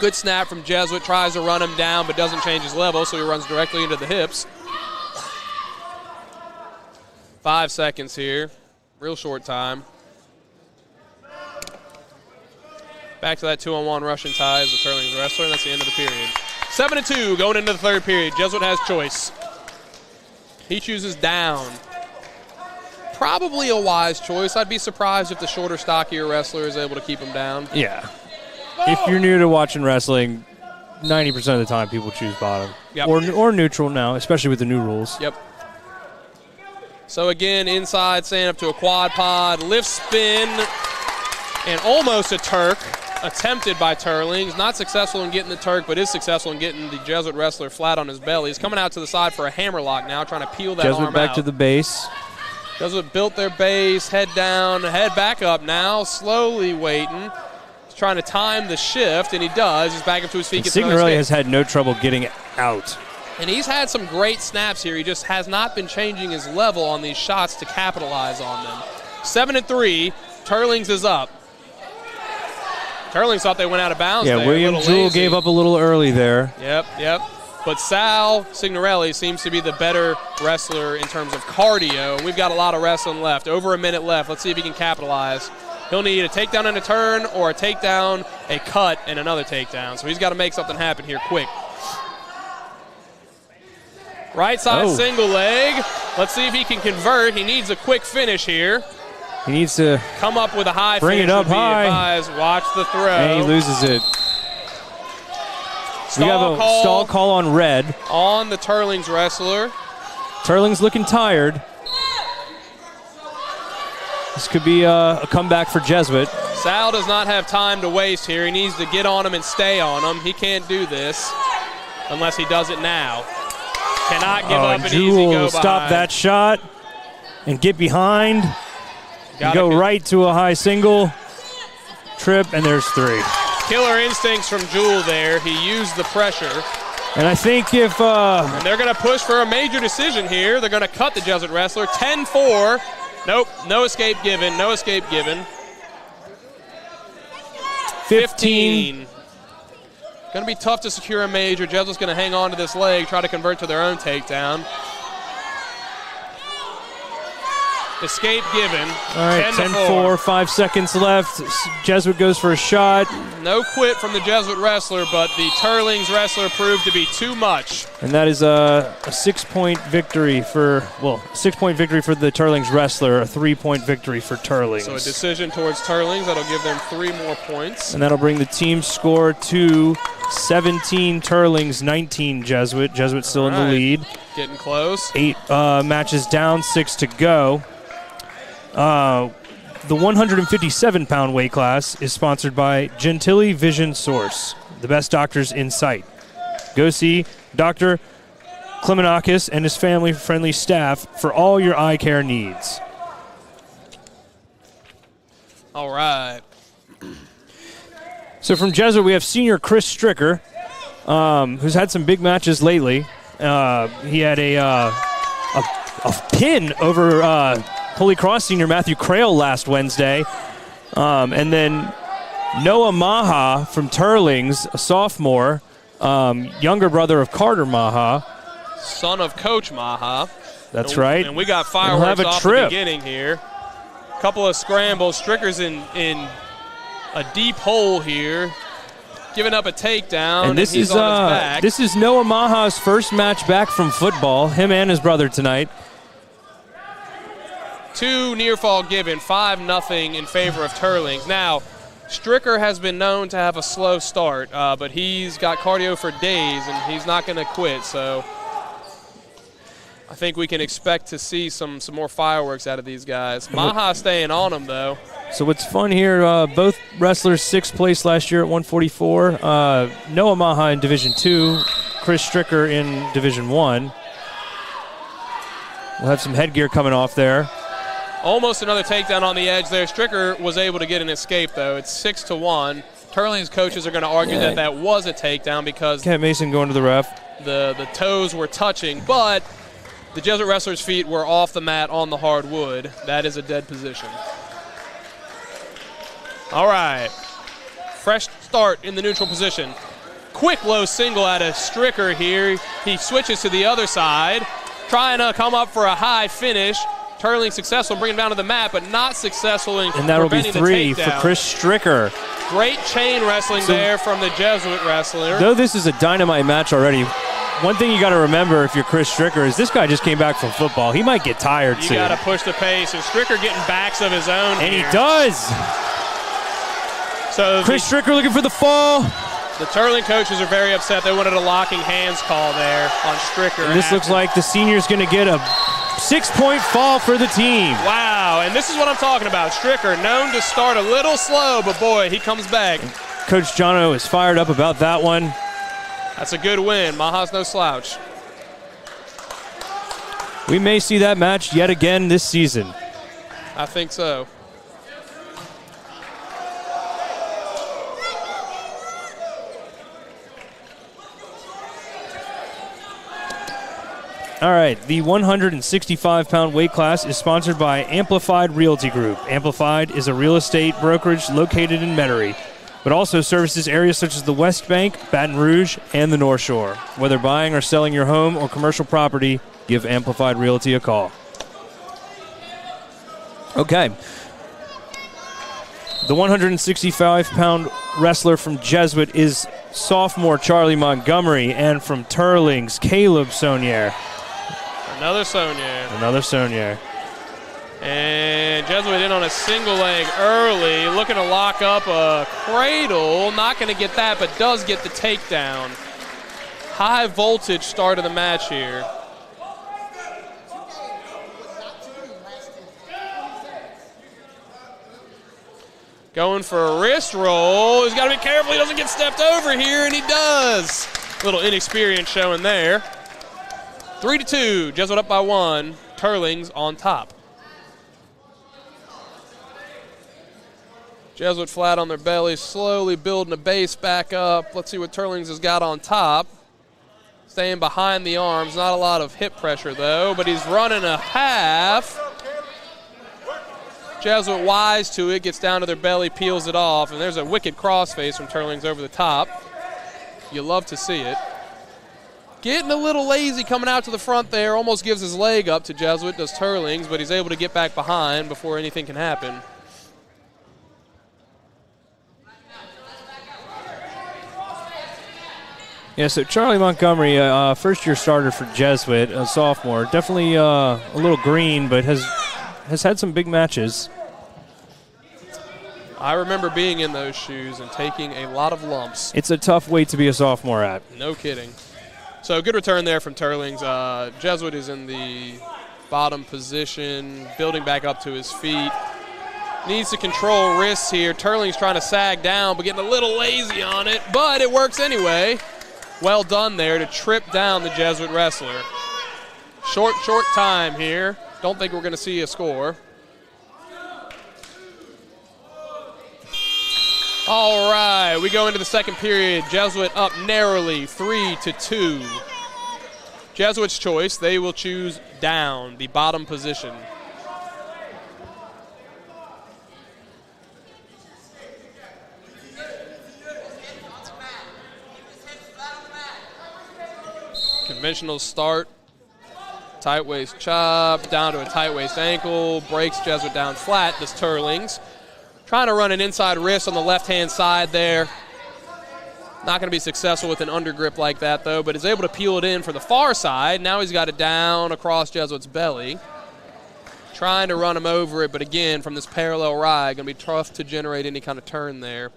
Good snap from Jesuit, tries to run him down but doesn't change his level, so he runs directly into the hips. 5 seconds here, real short time. Back to that 2-on-1 Russian tie as the Teurlings wrestler, and that's the end of the period. 7-2 going into the third period. Jesuit has choice. He chooses down. Probably a wise choice. I'd be surprised if the shorter, stockier wrestler is able to keep him down. Yeah. If you're new to watching wrestling, 90% of the time people choose bottom. Yep. Or neutral now, especially with the new rules. Yep. So again, inside stand up to a quad pod, lift spin, and almost a Turk attempted by Teurlings. Not successful in getting the Turk, but is successful in getting the Jesuit wrestler flat on his belly. He's coming out to the side for a hammerlock now, trying to peel that Jesuit arm out. back to the base. Jesuit built their base, head down, head back up now, slowly waiting. Trying to time the shift, and he does. He's back up to his feet. Signorelli has had no trouble getting out. And he's had some great snaps here. He just has not been changing his level on these shots to capitalize on them. 7-3, Teurlings is up. Teurlings thought they went out of bounds there. Yeah, William Jewell gave up a little early there. Yep. But Sal Signorelli seems to be the better wrestler in terms of cardio. We've got a lot of wrestling left. Over a minute left. Let's see if he can capitalize. He'll need a takedown and a turn, or a takedown, a cut, and another takedown. So he's got to make something happen here quick. Right side single leg. Let's see if he can convert. He needs a quick finish here. He needs to come up with a high bring finish. It up high. Advised. Watch the throw. And he loses it. We have a stall call on red. On the Teurlings wrestler. Teurlings looking tired. This could be a comeback for Jesuit. Sal does not have time to waste here. He needs to get on him and stay on him. He can't do this unless he does it now. Cannot give up an easy go behind. Stop that shot and get behind. Go right to a high single. Trip, and there's 3. Killer instincts from Jewel there. He used the pressure. And I think if... and they're going to push for a major decision here. They're going to cut the Jesuit wrestler. 10-4. Nope, no escape given, no escape given. 15. Going to be tough to secure a major. Jesuit's going to hang on to this leg, try to convert to their own takedown. Escape given. All right, 10-4, 5 seconds left. Jesuit goes for a shot. No quit from the Jesuit wrestler, but the Teurlings wrestler proved to be too much. And that is a 6-point victory for, well, 6-point victory for the Teurlings wrestler, a 3-point victory for Teurlings. So a decision towards Teurlings. That'll give them 3 more points. And that'll bring the team score to 17 Teurlings, 19 Jesuit. Jesuit still in the lead. Getting close. 8 matches down, 6 to go. The 157-pound weight class is sponsored by Gentili Vision Source, the best doctors in sight. Go see Dr. Klemenakis and his family-friendly staff for all your eye care needs. All right. So from Jesuit, we have senior Chris Stricker, who's had some big matches lately. He had a pin over Holy Cross senior Matthew Crail last Wednesday. And then Noah Maha from Teurlings, a sophomore, younger brother of Carter Maha. Son of Coach Maha. That's right. And we got fireworks off the beginning here. Couple of scrambles. Stricker's in a deep hole here. Giving up a takedown, and he's on his back. This is Noah Maha's first match back from football, him and his brother tonight. 2 near fall given, 5-0 in favor of Teurlings. Now, Stricker has been known to have a slow start, but he's got cardio for days, and he's not going to quit. So I think we can expect to see some more fireworks out of these guys. Maha staying on him, though. So what's fun here, both wrestlers 6th place last year at 144. Noah Maha in Division 2, Chris Stricker in Division 1. We'll have some headgear coming off there. Almost another takedown on the edge there. Stricker was able to get an escape, though. It's 6-1. Teurlings coaches are going to argue that was a takedown because Kent Mason going to the ref. The toes were touching, but the Jesuit wrestler's feet were off the mat on the hard wood. That is a dead position. All right. Fresh start in the neutral position. Quick low single out of Stricker here. He switches to the other side, trying to come up for a high finish. Teurling successful, bringing him down to the mat, but not successful in and that'll be preventing 3 for Chris Stricker. Great chain wrestling there from the Jesuit wrestler. Though this is a dynamite match already, one thing you got to remember if you're Chris Stricker is this guy just came back from football. He might get tired soon. You got to push the pace, and Stricker getting backs of his own and here. He does. So Chris Stricker looking for the fall. The Teurling coaches are very upset. They wanted a locking hands call there on Stricker. And this looks like the senior's going to get a 6-point fall for the team. Wow, and this is what I'm talking about. Stricker, known to start a little slow, but boy, he comes back. Coach Jono is fired up about that one. That's a good win. Maha's no slouch. We may see that match yet again this season. I think so. All right, the 165-pound weight class is sponsored by Amplified Realty Group. Amplified is a real estate brokerage located in Metairie, but also services areas such as the West Bank, Baton Rouge, and the North Shore. Whether buying or selling your home or commercial property, give Amplified Realty a call. Okay. The 165-pound wrestler from Jesuit is sophomore Charlie Montgomery, and from Teurlings, Caleb Saunier. Another Saunier. Another Saunier. And Jesuit in on a single leg early, looking to lock up a cradle. Not going to get that, but does get the takedown. High voltage start of the match here. Going for a wrist roll. He's got to be careful he doesn't get stepped over here, and he does. A little inexperience showing there. 3-2. Jesuit up by 1. Teurlings on top. Jesuit flat on their belly, slowly building a base back up. Let's see what Teurlings has got on top. Staying behind the arms. Not a lot of hip pressure, though, but he's running a half. Jesuit wise to it, gets down to their belly, peels it off, and there's a wicked crossface from Teurlings over the top. You love to see it. Getting a little lazy coming out to the front there, almost gives his leg up to Jesuit, does Teurlings, but he's able to get back behind before anything can happen. Yeah, so Charlie Montgomery, first-year starter for Jesuit, a sophomore. Definitely a little green, but has had some big matches. I remember being in those shoes and taking a lot of lumps. It's a tough weight to be a sophomore at. No kidding. So good return there from Teurlings. Jesuit is in the bottom position, building back up to his feet. Needs to control wrists here. Teurlings trying to sag down, but getting a little lazy on it, but it works anyway. Well done there to trip down the Jesuit wrestler. Short time here. Don't think we're going to see a score. All right, we go into the second period. Jesuit up narrowly, 3-2. Jesuit's choice, they will choose down, the bottom position. Conventional start, tight waist chop, down to a tight waist ankle, breaks Jesuit down flat, this Teurlings. Trying to run an inside wrist on the left-hand side there. Not going to be successful with an undergrip like that, though, but is able to peel it in for the far side. Now he's got it down across Jesuit's belly. Trying to run him over it, but again, from this parallel ride, going to be tough to generate any kind of turn there.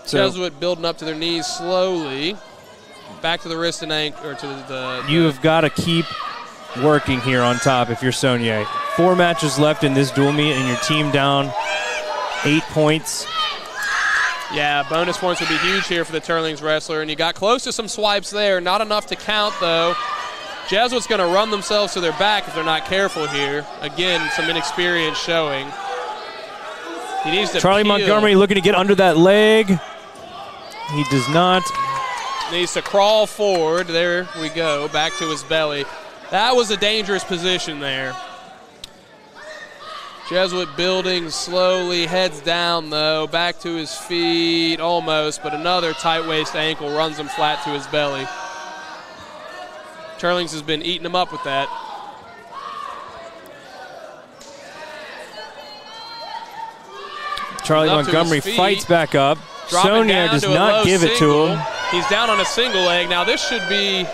So Jesuit building up to their knees slowly. Back to the wrist and ankle, or to the you have got to keep working here on top if you're Saunier. 4 matches left in this dual meet, and your team down 8 points. Yeah, bonus points would be huge here for the Teurlings wrestler, and you got close to some swipes there. Not enough to count, though. Jesuit's going to run themselves to their back if they're not careful here. Again, some inexperience showing. He needs to Charlie peel. Montgomery looking to get under that leg. He does not. Needs to crawl forward. There we go, back to his belly. That was a dangerous position there. Jesuit building slowly, heads down though, back to his feet, almost, but another tight waist ankle runs him flat to his belly. Teurlings has been eating him up with that. Charlie Montgomery fights back up. Saunier does not give it to him. He's down on a single leg. Now this should be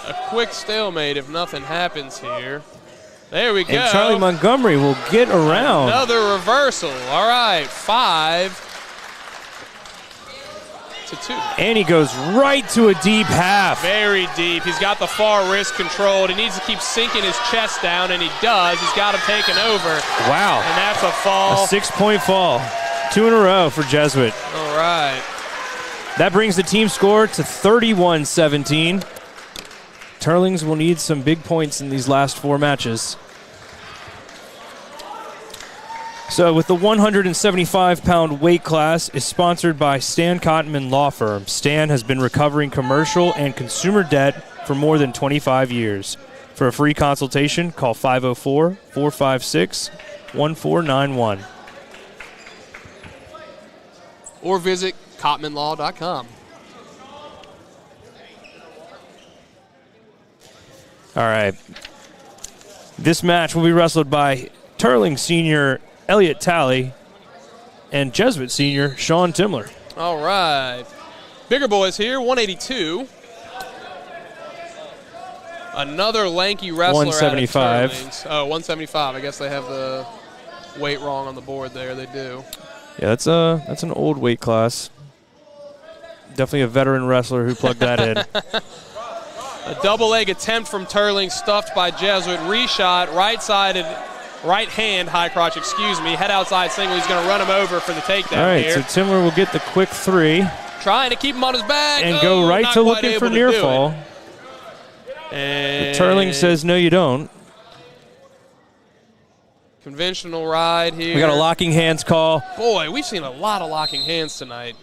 a quick stalemate if nothing happens here. There we go. And Charlie Montgomery will get around. Another reversal. All right, 5-2. And he goes right to a deep half. Very deep. He's got the far wrist controlled. He needs to keep sinking his chest down, and he does. He's got him taken over. Wow. And that's a fall. A 6-point fall. 2 in a row for Jesuit. All right. That brings the team score to 31-17. Teurlings will need some big points in these last 4 matches. So with the 175-pound weight class is sponsored by Stan Cottonman Law Firm. Stan has been recovering commercial and consumer debt for more than 25 years. For a free consultation, call 504-456-1491. Or visit cottonmanlaw.com. All right. This match will be wrestled by Teurling senior Elliott Talley and Jesuit senior Sean Timler. All right. Bigger boys here, 182. Another lanky wrestler 175. Out of Teurlings. Oh, 175. I guess they have the weight wrong on the board there. They do. Yeah, that's an old weight class. Definitely a veteran wrestler who plugged that in. A double leg attempt from Teurling, stuffed by Jesuit. Reshot, right-sided right hand high crotch, excuse me. Head outside single. He's going to run him over for the takedown. All right, here. so Timler will get the quick 3. Trying to keep him on his back. And go right not to quite looking for able to near do it. fall. And Teurling says, no, you don't. conventional ride here. We got a locking hands call. Boy, we've seen a lot of locking hands tonight.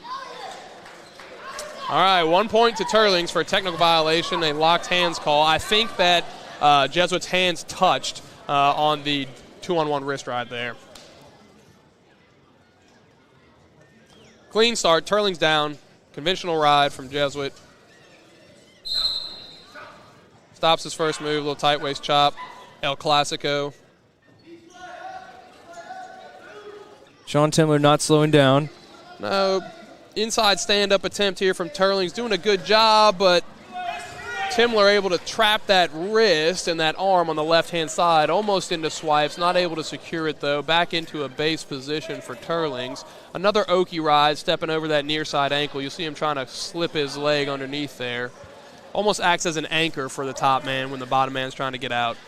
All right, 1 point to Teurlings for a technical violation, a locked hands call. I think that Jesuit's hands touched on the 2-on-1 wrist ride there. Clean start, Teurlings down. Conventional ride from Jesuit. Stops his first move, little tight waist chop. El Clasico. Sean Timler not slowing down. No, inside stand-up attempt here from Teurlings. Doing a good job, but Timler able to trap that wrist and that arm on the left-hand side, almost into swipes. Not able to secure it, though. Back into a base position for Teurlings. Another Oki ride, stepping over that near side ankle. You'll see him trying to slip his leg underneath there. Almost acts as an anchor for the top man when the bottom man's trying to get out.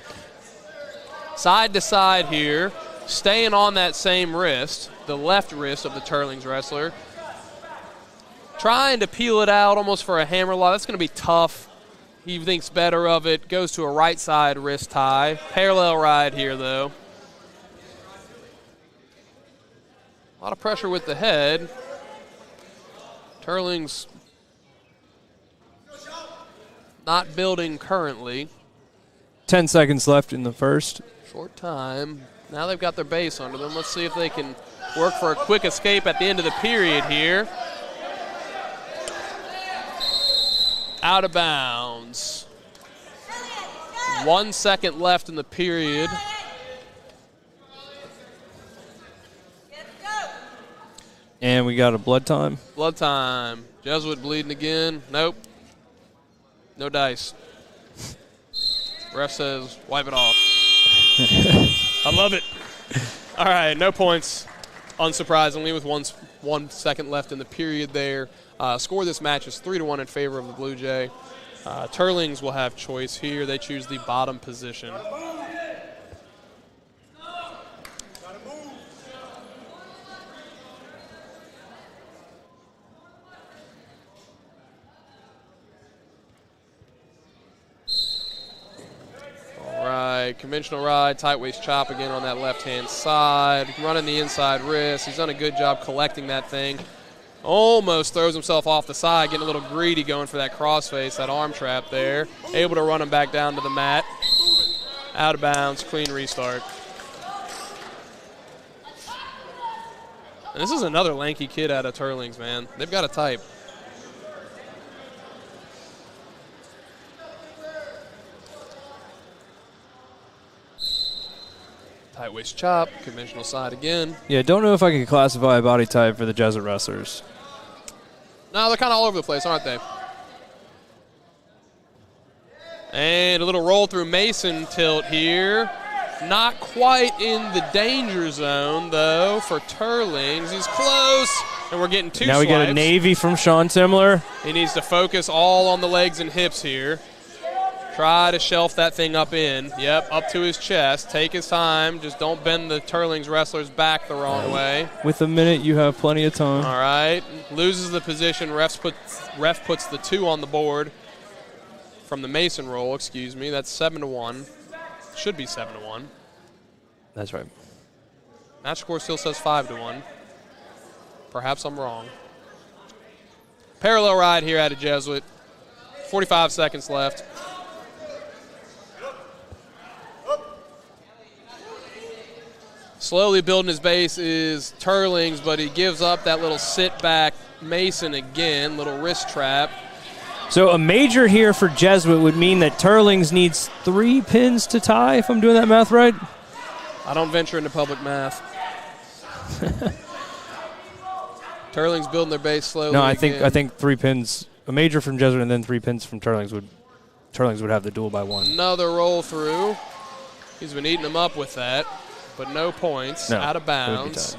Side to side here, staying on that same wrist, the left wrist of the Teurlings wrestler. Trying to peel it out almost for a hammer lock. That's going to be tough. He thinks better of it. Goes to a right side wrist tie. Parallel ride here, though. A lot of pressure with the head. Teurlings not building currently. 10 seconds left in the first. Short time. Now they've got their base under them. Let's see if they can work for a quick escape at the end of the period here. Out of bounds. 1 second left in the period. And we got a blood time. Blood time. Jesuit bleeding again. Nope. No dice. Ref says, wipe it off. I love it. All right, no points, unsurprisingly, with 1 second left in the period there. Score of this match is 3-1 in favor of the Blue Jay. Teurlings will have choice here. They choose the bottom position. All right, conventional ride, tight waist chop again on that left-hand side. Running the inside wrist. He's done a good job collecting that thing. Almost throws himself off the side, getting a little greedy going for that crossface, that arm trap there. Able to run him back down to the mat. Out of bounds, clean restart. And this is another lanky kid out of Teurlings, man. They've got a type. Tight waist chop, conventional side again. Yeah, don't know if I could classify a body type for the Jesuit wrestlers. No, they're kind of all over the place, aren't they? And a little roll through Mason tilt here. Not quite in the danger zone, though, for Teurlings. He's close, and we're getting two now swipes. We get a Navy from Sean Timler. He needs to focus all on the legs and hips here. Try to shelf that thing up in. Yep, up to his chest. Take his time. Just don't bend the Teurlings wrestler's back the wrong way. With a minute, you have plenty of time. All right. Loses the position. Ref puts the 2 on the board from the Mason roll, excuse me. That's 7-1. Should be 7-1. That's right. Match score still says 5-1. Perhaps I'm wrong. Parallel ride here out of Jesuit. 45 seconds left. Slowly building his base is Teurlings, but he gives up that little sit-back Mason again, little wrist trap. So a major here for Jesuit would mean that Teurlings needs 3 pins to tie, if I'm doing that math right? I don't venture into public math. Teurlings building their base slowly. No, I again. think 3 pins, a major from Jesuit and then 3 pins from Teurlings would have the duel by 1. Another roll through. He's been eating them up with that, but no points. No, out of bounds.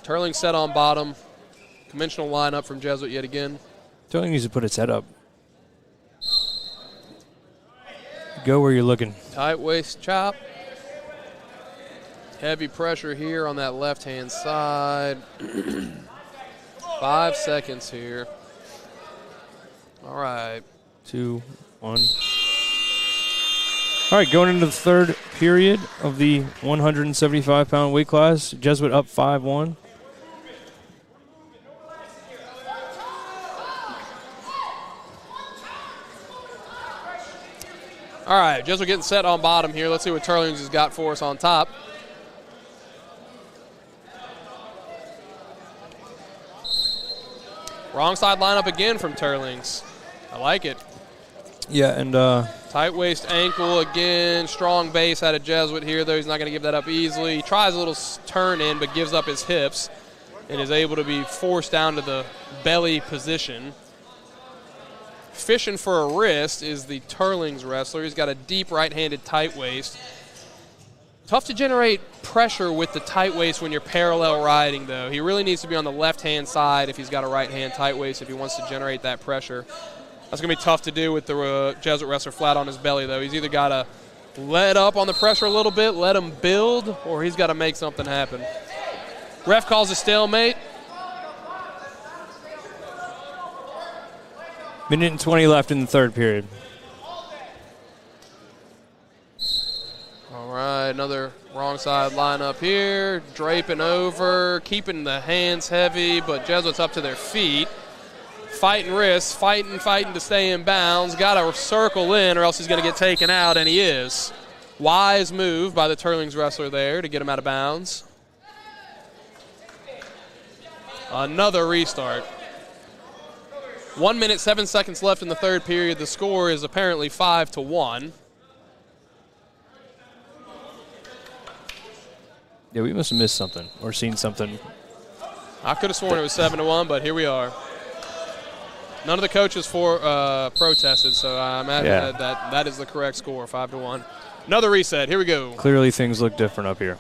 Teurlings set on bottom. Conventional lineup from Jesuit yet again. Teurling needs to put its head up. Go where you're looking. Tight waist chop. Heavy pressure here on that left-hand side. 5 seconds here. All right. 2, 1. All right, going into the third period of the 175-pound weight class. Jesuit up 5-1. All right, Jesuit getting set on bottom here. Let's see what Teurlings has got for us on top. Wrong side lineup again from Teurlings. I like it. Yeah, and Tight waist ankle again. Strong base out of Jesuit here, though. He's not going to give that up easily. He tries a little turn in, but gives up his hips and is able to be forced down to the belly position. Fishing for a wrist is the Teurlings wrestler. He's got a deep right-handed tight waist. Tough to generate pressure with the tight waist when you're parallel riding, though. He really needs to be on the left-hand side if he's got a right-hand tight waist if he wants to generate that pressure. That's going to be tough to do with the Jesuit wrestler flat on his belly, though. He's either got to let up on the pressure a little bit, let him build, or he's got to make something happen. Ref calls a stalemate. Minute and 20 left in the third period. All right, another wrong side lineup here. Draping over, keeping the hands heavy, but Jesuit's up to their feet. Fighting wrists, fighting to stay in bounds. Got to circle in or else he's going to get taken out, and he is. Wise move by the Teurlings wrestler there to get him out of bounds. Another restart. 1 minute, 7 seconds left in the third period. The score is apparently 5-1. Yeah, we must have missed something or seen something. I could have sworn it was 7-1, but here we are. None of the coaches protested, so I imagine that is the correct score, 5-1. Another reset. Here we go. Clearly things look different up here.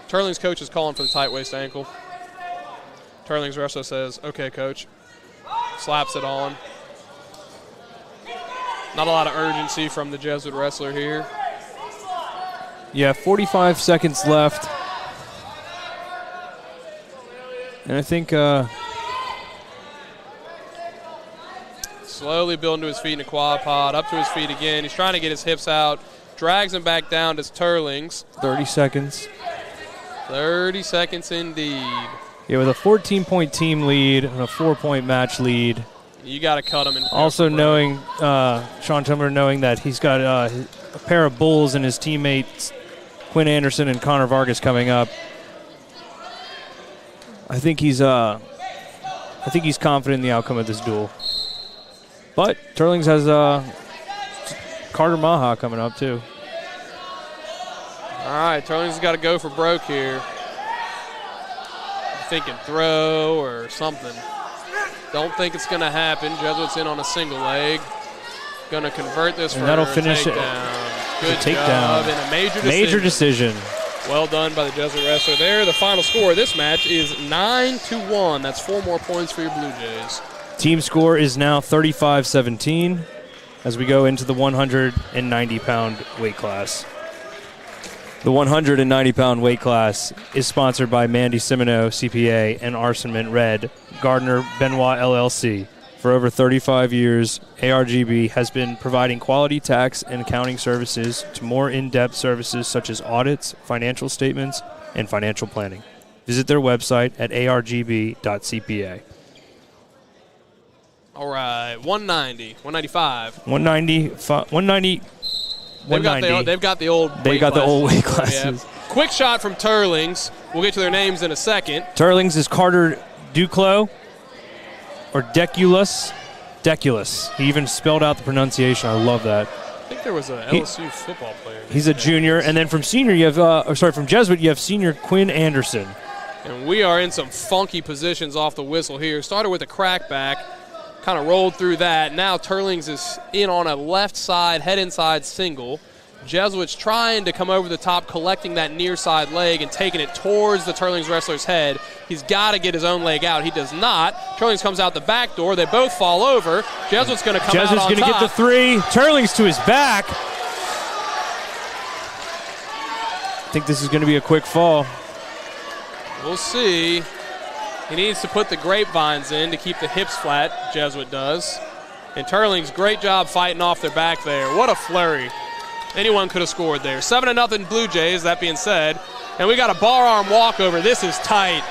Teurlings coach is calling for the tight waist ankle. Teurlings wrestler says, okay, coach. Slaps it on. Not a lot of urgency from the Jesuit wrestler here. Yeah, 45 seconds left. And I think slowly building to his feet in a quad pod, up to his feet again. He's trying to get his hips out. Drags him back down to Teurlings. 30 seconds. 30 seconds indeed. Yeah, with a 14-point team lead and a 4-point match lead. You got to cut him. Also knowing, Sean Tumler knowing that he's got a pair of bulls and his teammates, Quinn Anderson and Connor Vargas, coming up. I think he's confident in the outcome of this duel. But Teurlings has Carter Maha coming up too. All right, Teurlings has got to go for broke here. Thinking throw or something. Don't think it's going to happen. Jesuit's in on a single leg. Going to convert this for that'll finish it. Good takedown. job and a major decision. Major decision. Well done by the Jesuit wrestler there. The final score of this match is 9-1. That's 4 more points for your Blue Jays. Team score is now 35-17 as we go into the 190-pound weight class. The 190-pound weight class is sponsored by Mandy Simoneau, CPA, and Arsenment Red, Gardner Benoit LLC. For over 35 years, ARGB has been providing quality tax and accounting services to more in-depth services such as audits, financial statements, and financial planning. Visit their website at argb.cpa. All right, 190, 195. 190. They've got the old weight classes. Yeah. Quick shot from Teurlings. We'll get to their names in a second. Teurlings is Carter Duclos or Deculus. He even spelled out the pronunciation. I love that. I think there was a LSU football player. He's a junior, and then from senior you have from Jesuit you have senior Quinn Anderson. And we are in some funky positions off the whistle here. Started with a crackback. kind of rolled through that. Now Teurlings is in on a left side, head inside single. Jesuit's trying to come over the top, collecting that near side leg and taking it towards the Teurlings wrestler's head. He's got to get his own leg out. He does not. Teurlings comes out the back door. They both fall over. Jesuit's going to come out on top. Jesuit's going to get the 3. Teurlings to his back. I think this is going to be a quick fall. We'll see. He needs to put the grapevines in to keep the hips flat, Jesuit does. And Teurlings, great job fighting off their back there. What a flurry. Anyone could have scored there. 7-0 Blue Jays, that being said. And we got a bar arm walkover. This is tight.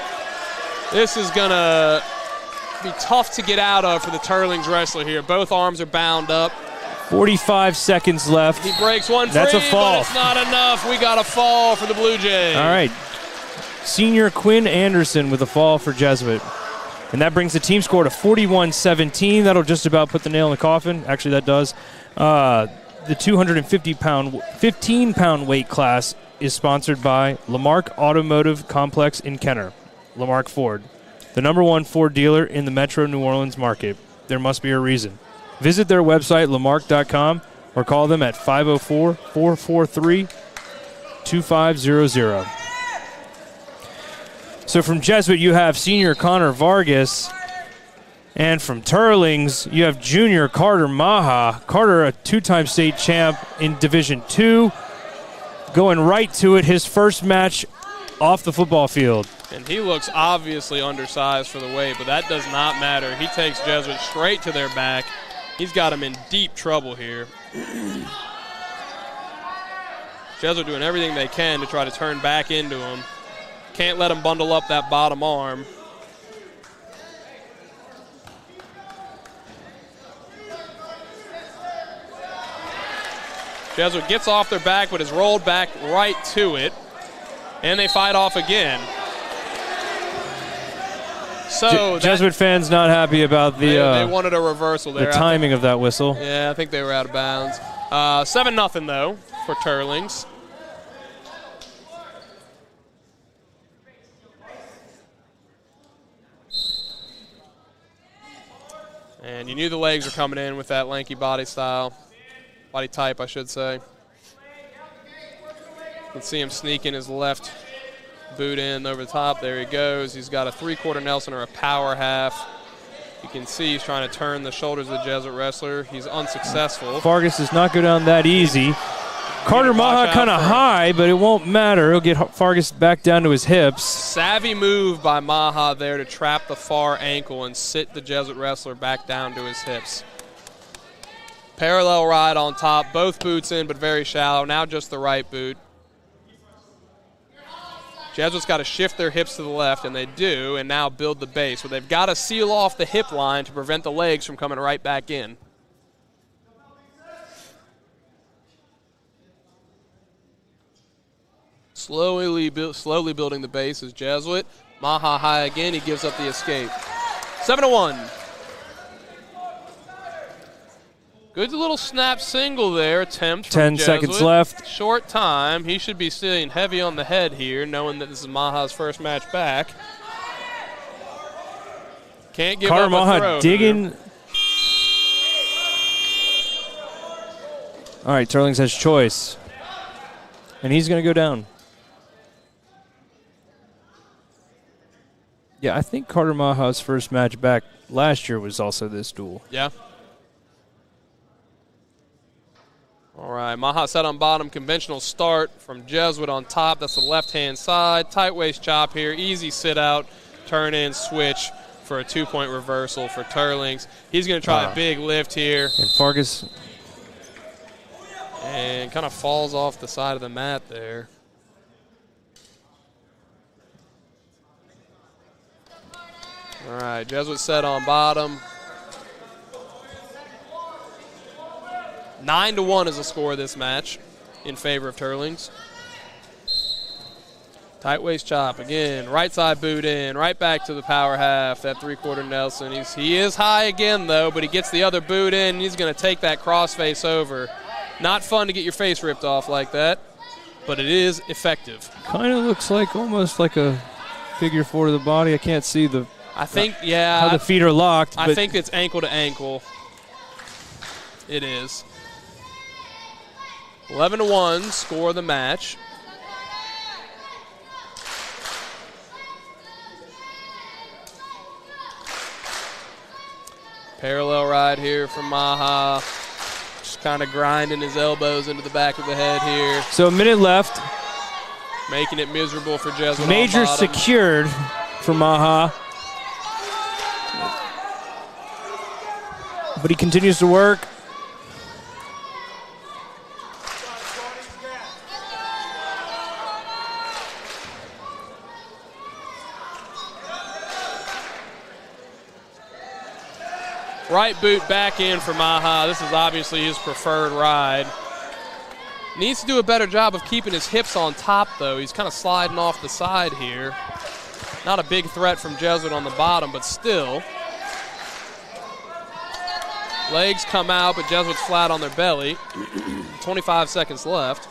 This is going to be tough to get out of for the Teurlings wrestler here. Both arms are bound up. 45 seconds left. He breaks one free, That's a fall. but it's not enough. We got a fall for the Blue Jays. All right. Senior Quinn Anderson with a fall for Jesuit. And that brings the team score to 41-17. That'll just about put the nail in the coffin. Actually, that does. The 15-pound weight class is sponsored by Lamarck Automotive Complex in Kenner. Lamarck Ford, the #1 Ford dealer in the Metro New Orleans market. There must be a reason. Visit their website, lamarck.com, or call them at 504-443-2500. So from Jesuit, you have senior Connor Vargas. And from Teurlings, you have junior Carter Maha. Carter, a 2-time state champ in Division II, going right to it, his first match off the football field. And he looks obviously undersized for the weight, but that does not matter. He takes Jesuit straight to their back. He's got him in deep trouble here. Jesuit doing everything they can to try to turn back into him. Can't let him bundle up that bottom arm. Jesuit gets off their back, but is rolled back right to it. And they fight off again. So Jesuit fans not happy about the they wanted a reversal there. The timing of that whistle. Yeah, I think they were out of bounds. 7-0 though for Teurlings. And you knew the legs were coming in with that lanky body style. Body type, I should say. You can see him sneaking his left boot in over the top. There he goes. He's got a 3/4 Nelson or a power half. You can see he's trying to turn the shoulders of the Jesuit wrestler. He's unsuccessful. Vargas does not go down that easy. Carter Maha kind of high, but it won't matter. He'll get Vargas back down to his hips. Savvy move by Maha there to trap the far ankle and sit the Jesuit wrestler back down to his hips. Parallel ride on top, both boots in, but very shallow. Now just the right boot. Jesuit's got to shift their hips to the left, and they do, and now build the base. But they've got to seal off the hip line to prevent the legs from coming right back in. Slowly building the base is Jesuit. Maha high again. He gives up the escape. 7-1. Good little snap single there, attempt. 10 seconds left. Short time. He should be sitting heavy on the head here, knowing that this is Maha's first match back. Can't give Carter up Maha a throw digging. Here. All right, Teurlings has choice. And he's going to go down. Yeah, I think Carter Maha's first match back last year was also this duel. Yeah. All right, Maha set on bottom, conventional start from Jesuit on top. That's the left-hand side. Tight waist chop here, easy sit-out, turn in, switch for a 2-point reversal for Teurlings. He's going to try a big lift here. And Vargas. And kind of falls off the side of the mat there. All right, Jesuit set on bottom. 9-1 is the score of this match in favor of Teurlings. Tight waist chop again, right side boot in, right back to the power half, that 3/4 Nelson. He is high again though, but he gets the other boot in, and he's going to take that crossface over. Not fun to get your face ripped off like that, but it is effective. Kind of looks like almost like a figure 4 to the body. I can't see the I think, yeah. How the feet are locked. I think it's ankle to ankle. It is. 11-1, score of the match. Parallel ride here from Maha. Just kind of grinding his elbows into the back of the head here. So a minute left. Making it miserable for Jesuit. Major secured for Maha. But he continues to work. Right boot back in for Maha. This is obviously his preferred ride. Needs to do a better job of keeping his hips on top, though. He's kind of sliding off the side here. Not a big threat from Jesuit on the bottom, but still. Legs come out, but Jesuit's flat on their belly. 25 seconds left.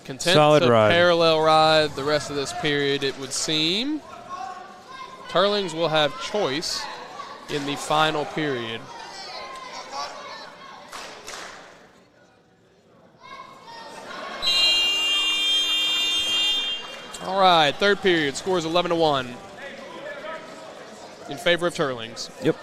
Content Solid to ride. Parallel ride the rest of this period, it would seem. Teurlings will have choice in the final period. All right, third period, scores 11-1 in favor of Teurlings. Yep.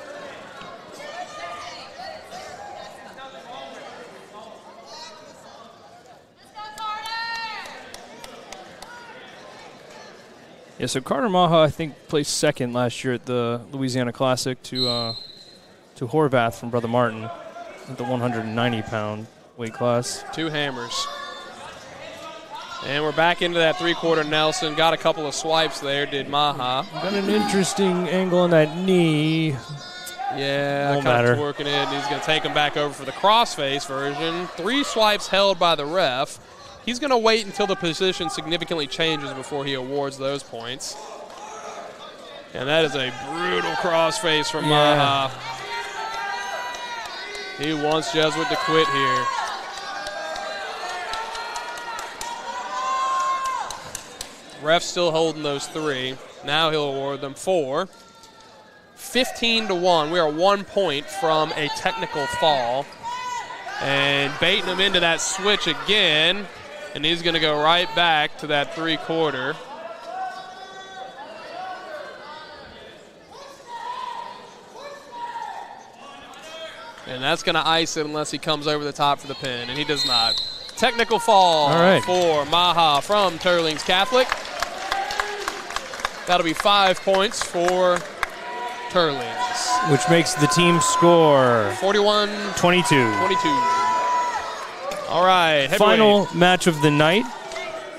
Yeah, so Carter Maha, I think, placed second last year at the Louisiana Classic to Horvath from Brother Martin at the 190-pound weight class. Two hammers. And we're back into that three-quarter Nelson. Got a couple of swipes there, did Maha. Got an interesting angle on that knee. Yeah, kind of twerking it. And he's going to take him back over for the crossface version. 3 swipes held by the ref. He's going to wait until the position significantly changes before he awards those points. And that is a brutal crossface from Maha. He wants Jesuit to quit here. Ref still holding those 3. Now he'll award them 4. 15-1. We are 1 point from a technical fall. And baiting him into that switch again. And he's going to go right back to that three-quarter. And that's going to ice it unless he comes over the top for the pin, and he does not. Technical fall for Maha from Teurlings Catholic. That'll be 5 points for Teurlings. Which makes the team score 41-22. All right, heavyweight. Final match of the night.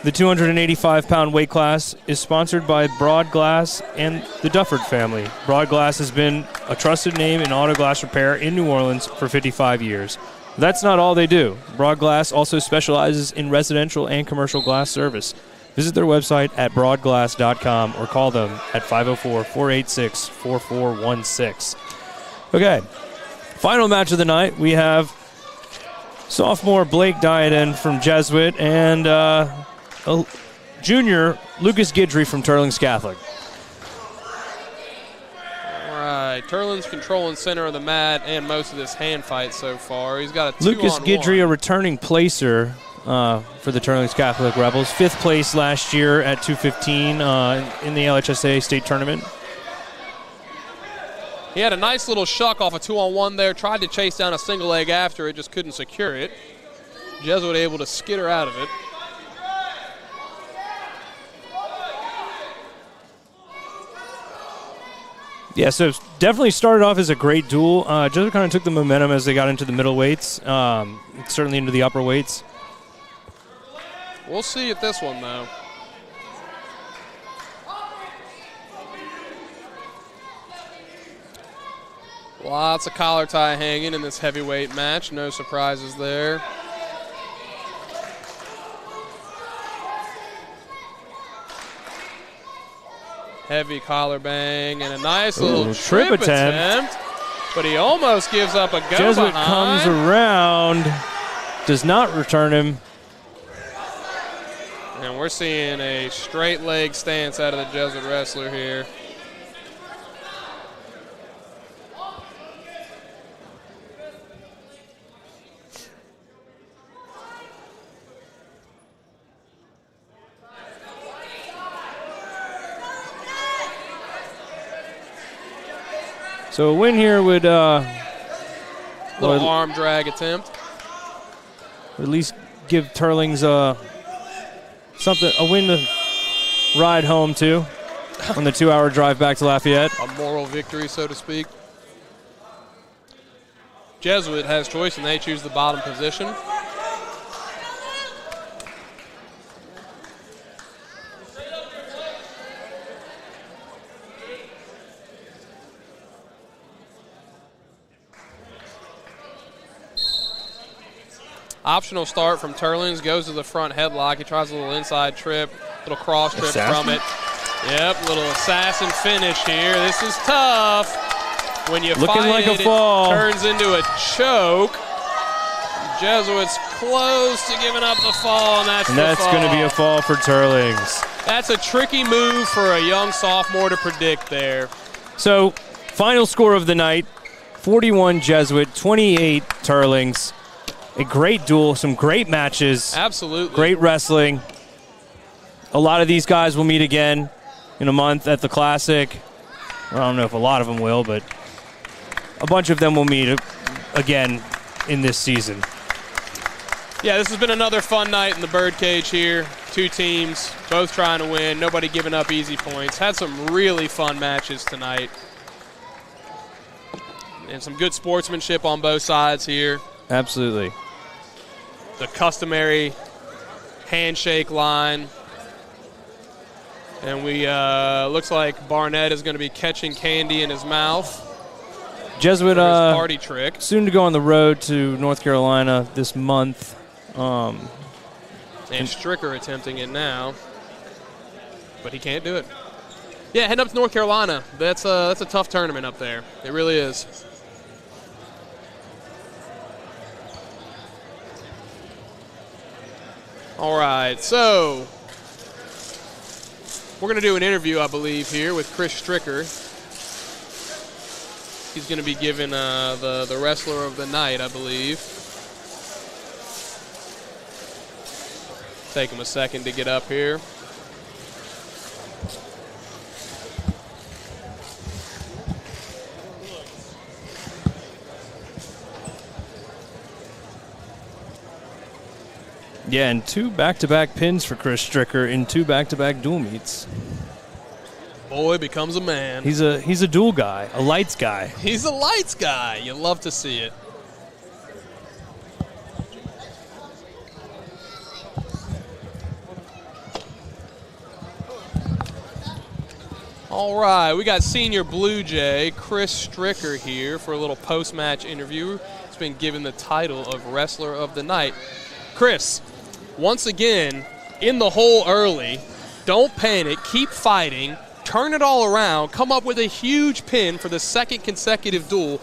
The 285-pound weight class is sponsored by Broad Glass and the Dufford family. Broad Glass has been a trusted name in auto glass repair in New Orleans for 55 years. That's not all they do. Broad Glass also specializes in residential and commercial glass service. Visit their website at broadglass.com or call them at 504-486-4416. Okay, final match of the night. We have sophomore Blake Diadem from Jesuit and junior Lucas Guidry from Teurlings Catholic. All right, Teurlings controlling center of the mat and most of this hand fight so far. He's got a 2-on-1. Lucas Guidry, a returning placer for the Teurlings Catholic Rebels. 5th place last year at 215 in the LHSA state tournament. He had a nice little shuck off a 2-on-1 there. Tried to chase down a single leg after it, just couldn't secure it. Jesuit able to skitter out of it. Yeah, so definitely started off as a great duel. Jesuit kind of took the momentum as they got into the middle weights, certainly into the upper weights. We'll see at this one, though. Lots of collar tie hanging in this heavyweight match. No surprises there. Heavy collar bang and a nice little trip attempt. But he almost gives up a go Jesuit behind. comes around, does not return him. And we're seeing a straight leg stance out of the Jesuit wrestler here. So a win here would Little arm drag attempt. at least give Teurlings a win to ride home to on the 2-hour drive back to Lafayette. A moral victory, so to speak. Jesuit has choice, and they choose the bottom position. Optional start from Teurlings, goes to the front headlock. He tries a little inside trip, little cross trip from it. Yep, little assassin finish here. This is tough. When you Looking fight like it, a fall. it turns into a choke. Jesuits close to giving up the fall, and that's going to be a fall for Teurlings. That's a tricky move for a young sophomore to predict there. So, final score of the night, 41 Jesuit, 28 Teurlings. A great duel, some great matches. Absolutely. Great wrestling. A lot of these guys will meet again in a month at the Classic. I don't know if a lot of them will, but a bunch of them will meet again in this season. Yeah, this has been another fun night in the Birdcage here. Two teams, both trying to win, nobody giving up easy points. Had some really fun matches tonight. And some good sportsmanship on both sides here. Absolutely. The customary handshake line. And we looks like Barnett is going to be catching candy in his mouth. Jesuit for his party trick. Soon to go on the road to North Carolina this month. And Stricker attempting it now, but he can't do it. Yeah, heading up to North Carolina. That's a tough tournament up there. It really is. All right, so we're going to do an interview, I believe, here with Chris Stricker. He's going to be given the wrestler of the night, I believe. Take him a second to get up here. Yeah, and 2 back-to-back pins for Chris Stricker in 2 back-to-back dual meets. Boy becomes a man. He's a dual guy, a lights guy. He's a lights guy. You love to see it. All right, we got Senior Blue Jay Chris Stricker here for a little post-match interview. He's been given the title of Wrestler of the Night. Chris, once again, in the hole early. Don't panic. Keep fighting. Turn it all around. Come up with a huge pin for the second consecutive duel.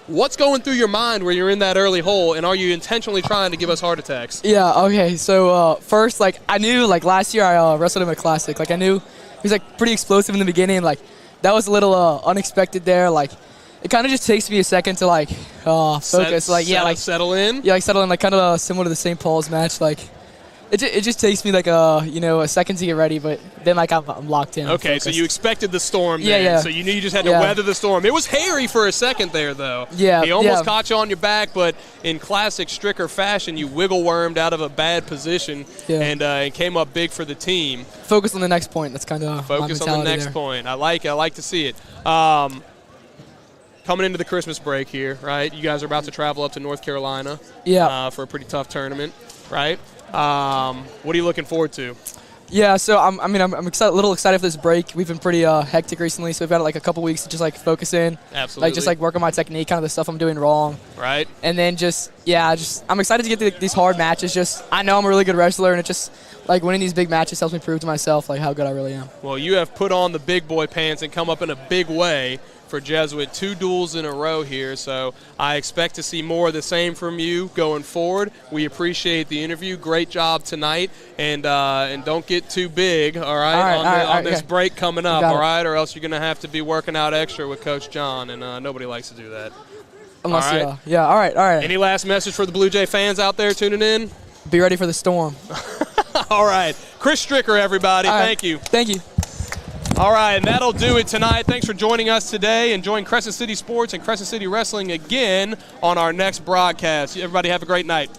What's going through your mind when you're in that early hole, and are you intentionally trying to give us heart attacks? Yeah, okay. So first, I knew, last year I wrestled him at Classic. I knew he was, pretty explosive in the beginning. That was a little unexpected there. It kind of just takes me a second to, focus. Settle in? Yeah, settle in, kind of similar to the St. Paul's match. It just takes me, a second to get ready, but then, I'm locked in. Okay, so you expected the storm then. Yeah. So you knew you just had to weather the storm. It was hairy for a second there, though. Yeah. He almost caught you on your back, but in classic Stricker fashion, you wiggle-wormed out of a bad position and came up big for the team. Focus on the next point. That's kind of Focus on the next point. I like to see it. Coming into the Christmas break here, right? You guys are about to travel up to North Carolina for a pretty tough tournament, right? What are you looking forward to? Yeah, so I'm excited, a little excited for this break. We've been pretty hectic recently, so we've had a couple weeks to just focus in. Absolutely. Work on my technique, kind of the stuff I'm doing wrong. Right. And then I'm excited to get these hard matches. I know I'm a really good wrestler, and it just winning these big matches helps me prove to myself how good I really am. Well, you have put on the big boy pants and come up in a big way for Jesuit. 2 duels in a row here, so I expect to see more of the same from you going forward. We appreciate the interview. Great job tonight, and don't get too big, all right, on this break coming up, all right, or else you're going to have to be working out extra with Coach John, and nobody likes to do that. Unless, all right? Yeah, all right. Any last message for the Blue Jay fans out there tuning in? Be ready for the storm. All right. Chris Stricker, everybody. Thank you. Thank you. All right, and that'll do it tonight. Thanks for joining us today, and join Crescent City Sports and Crescent City Wrestling again on our next broadcast. Everybody have a great night.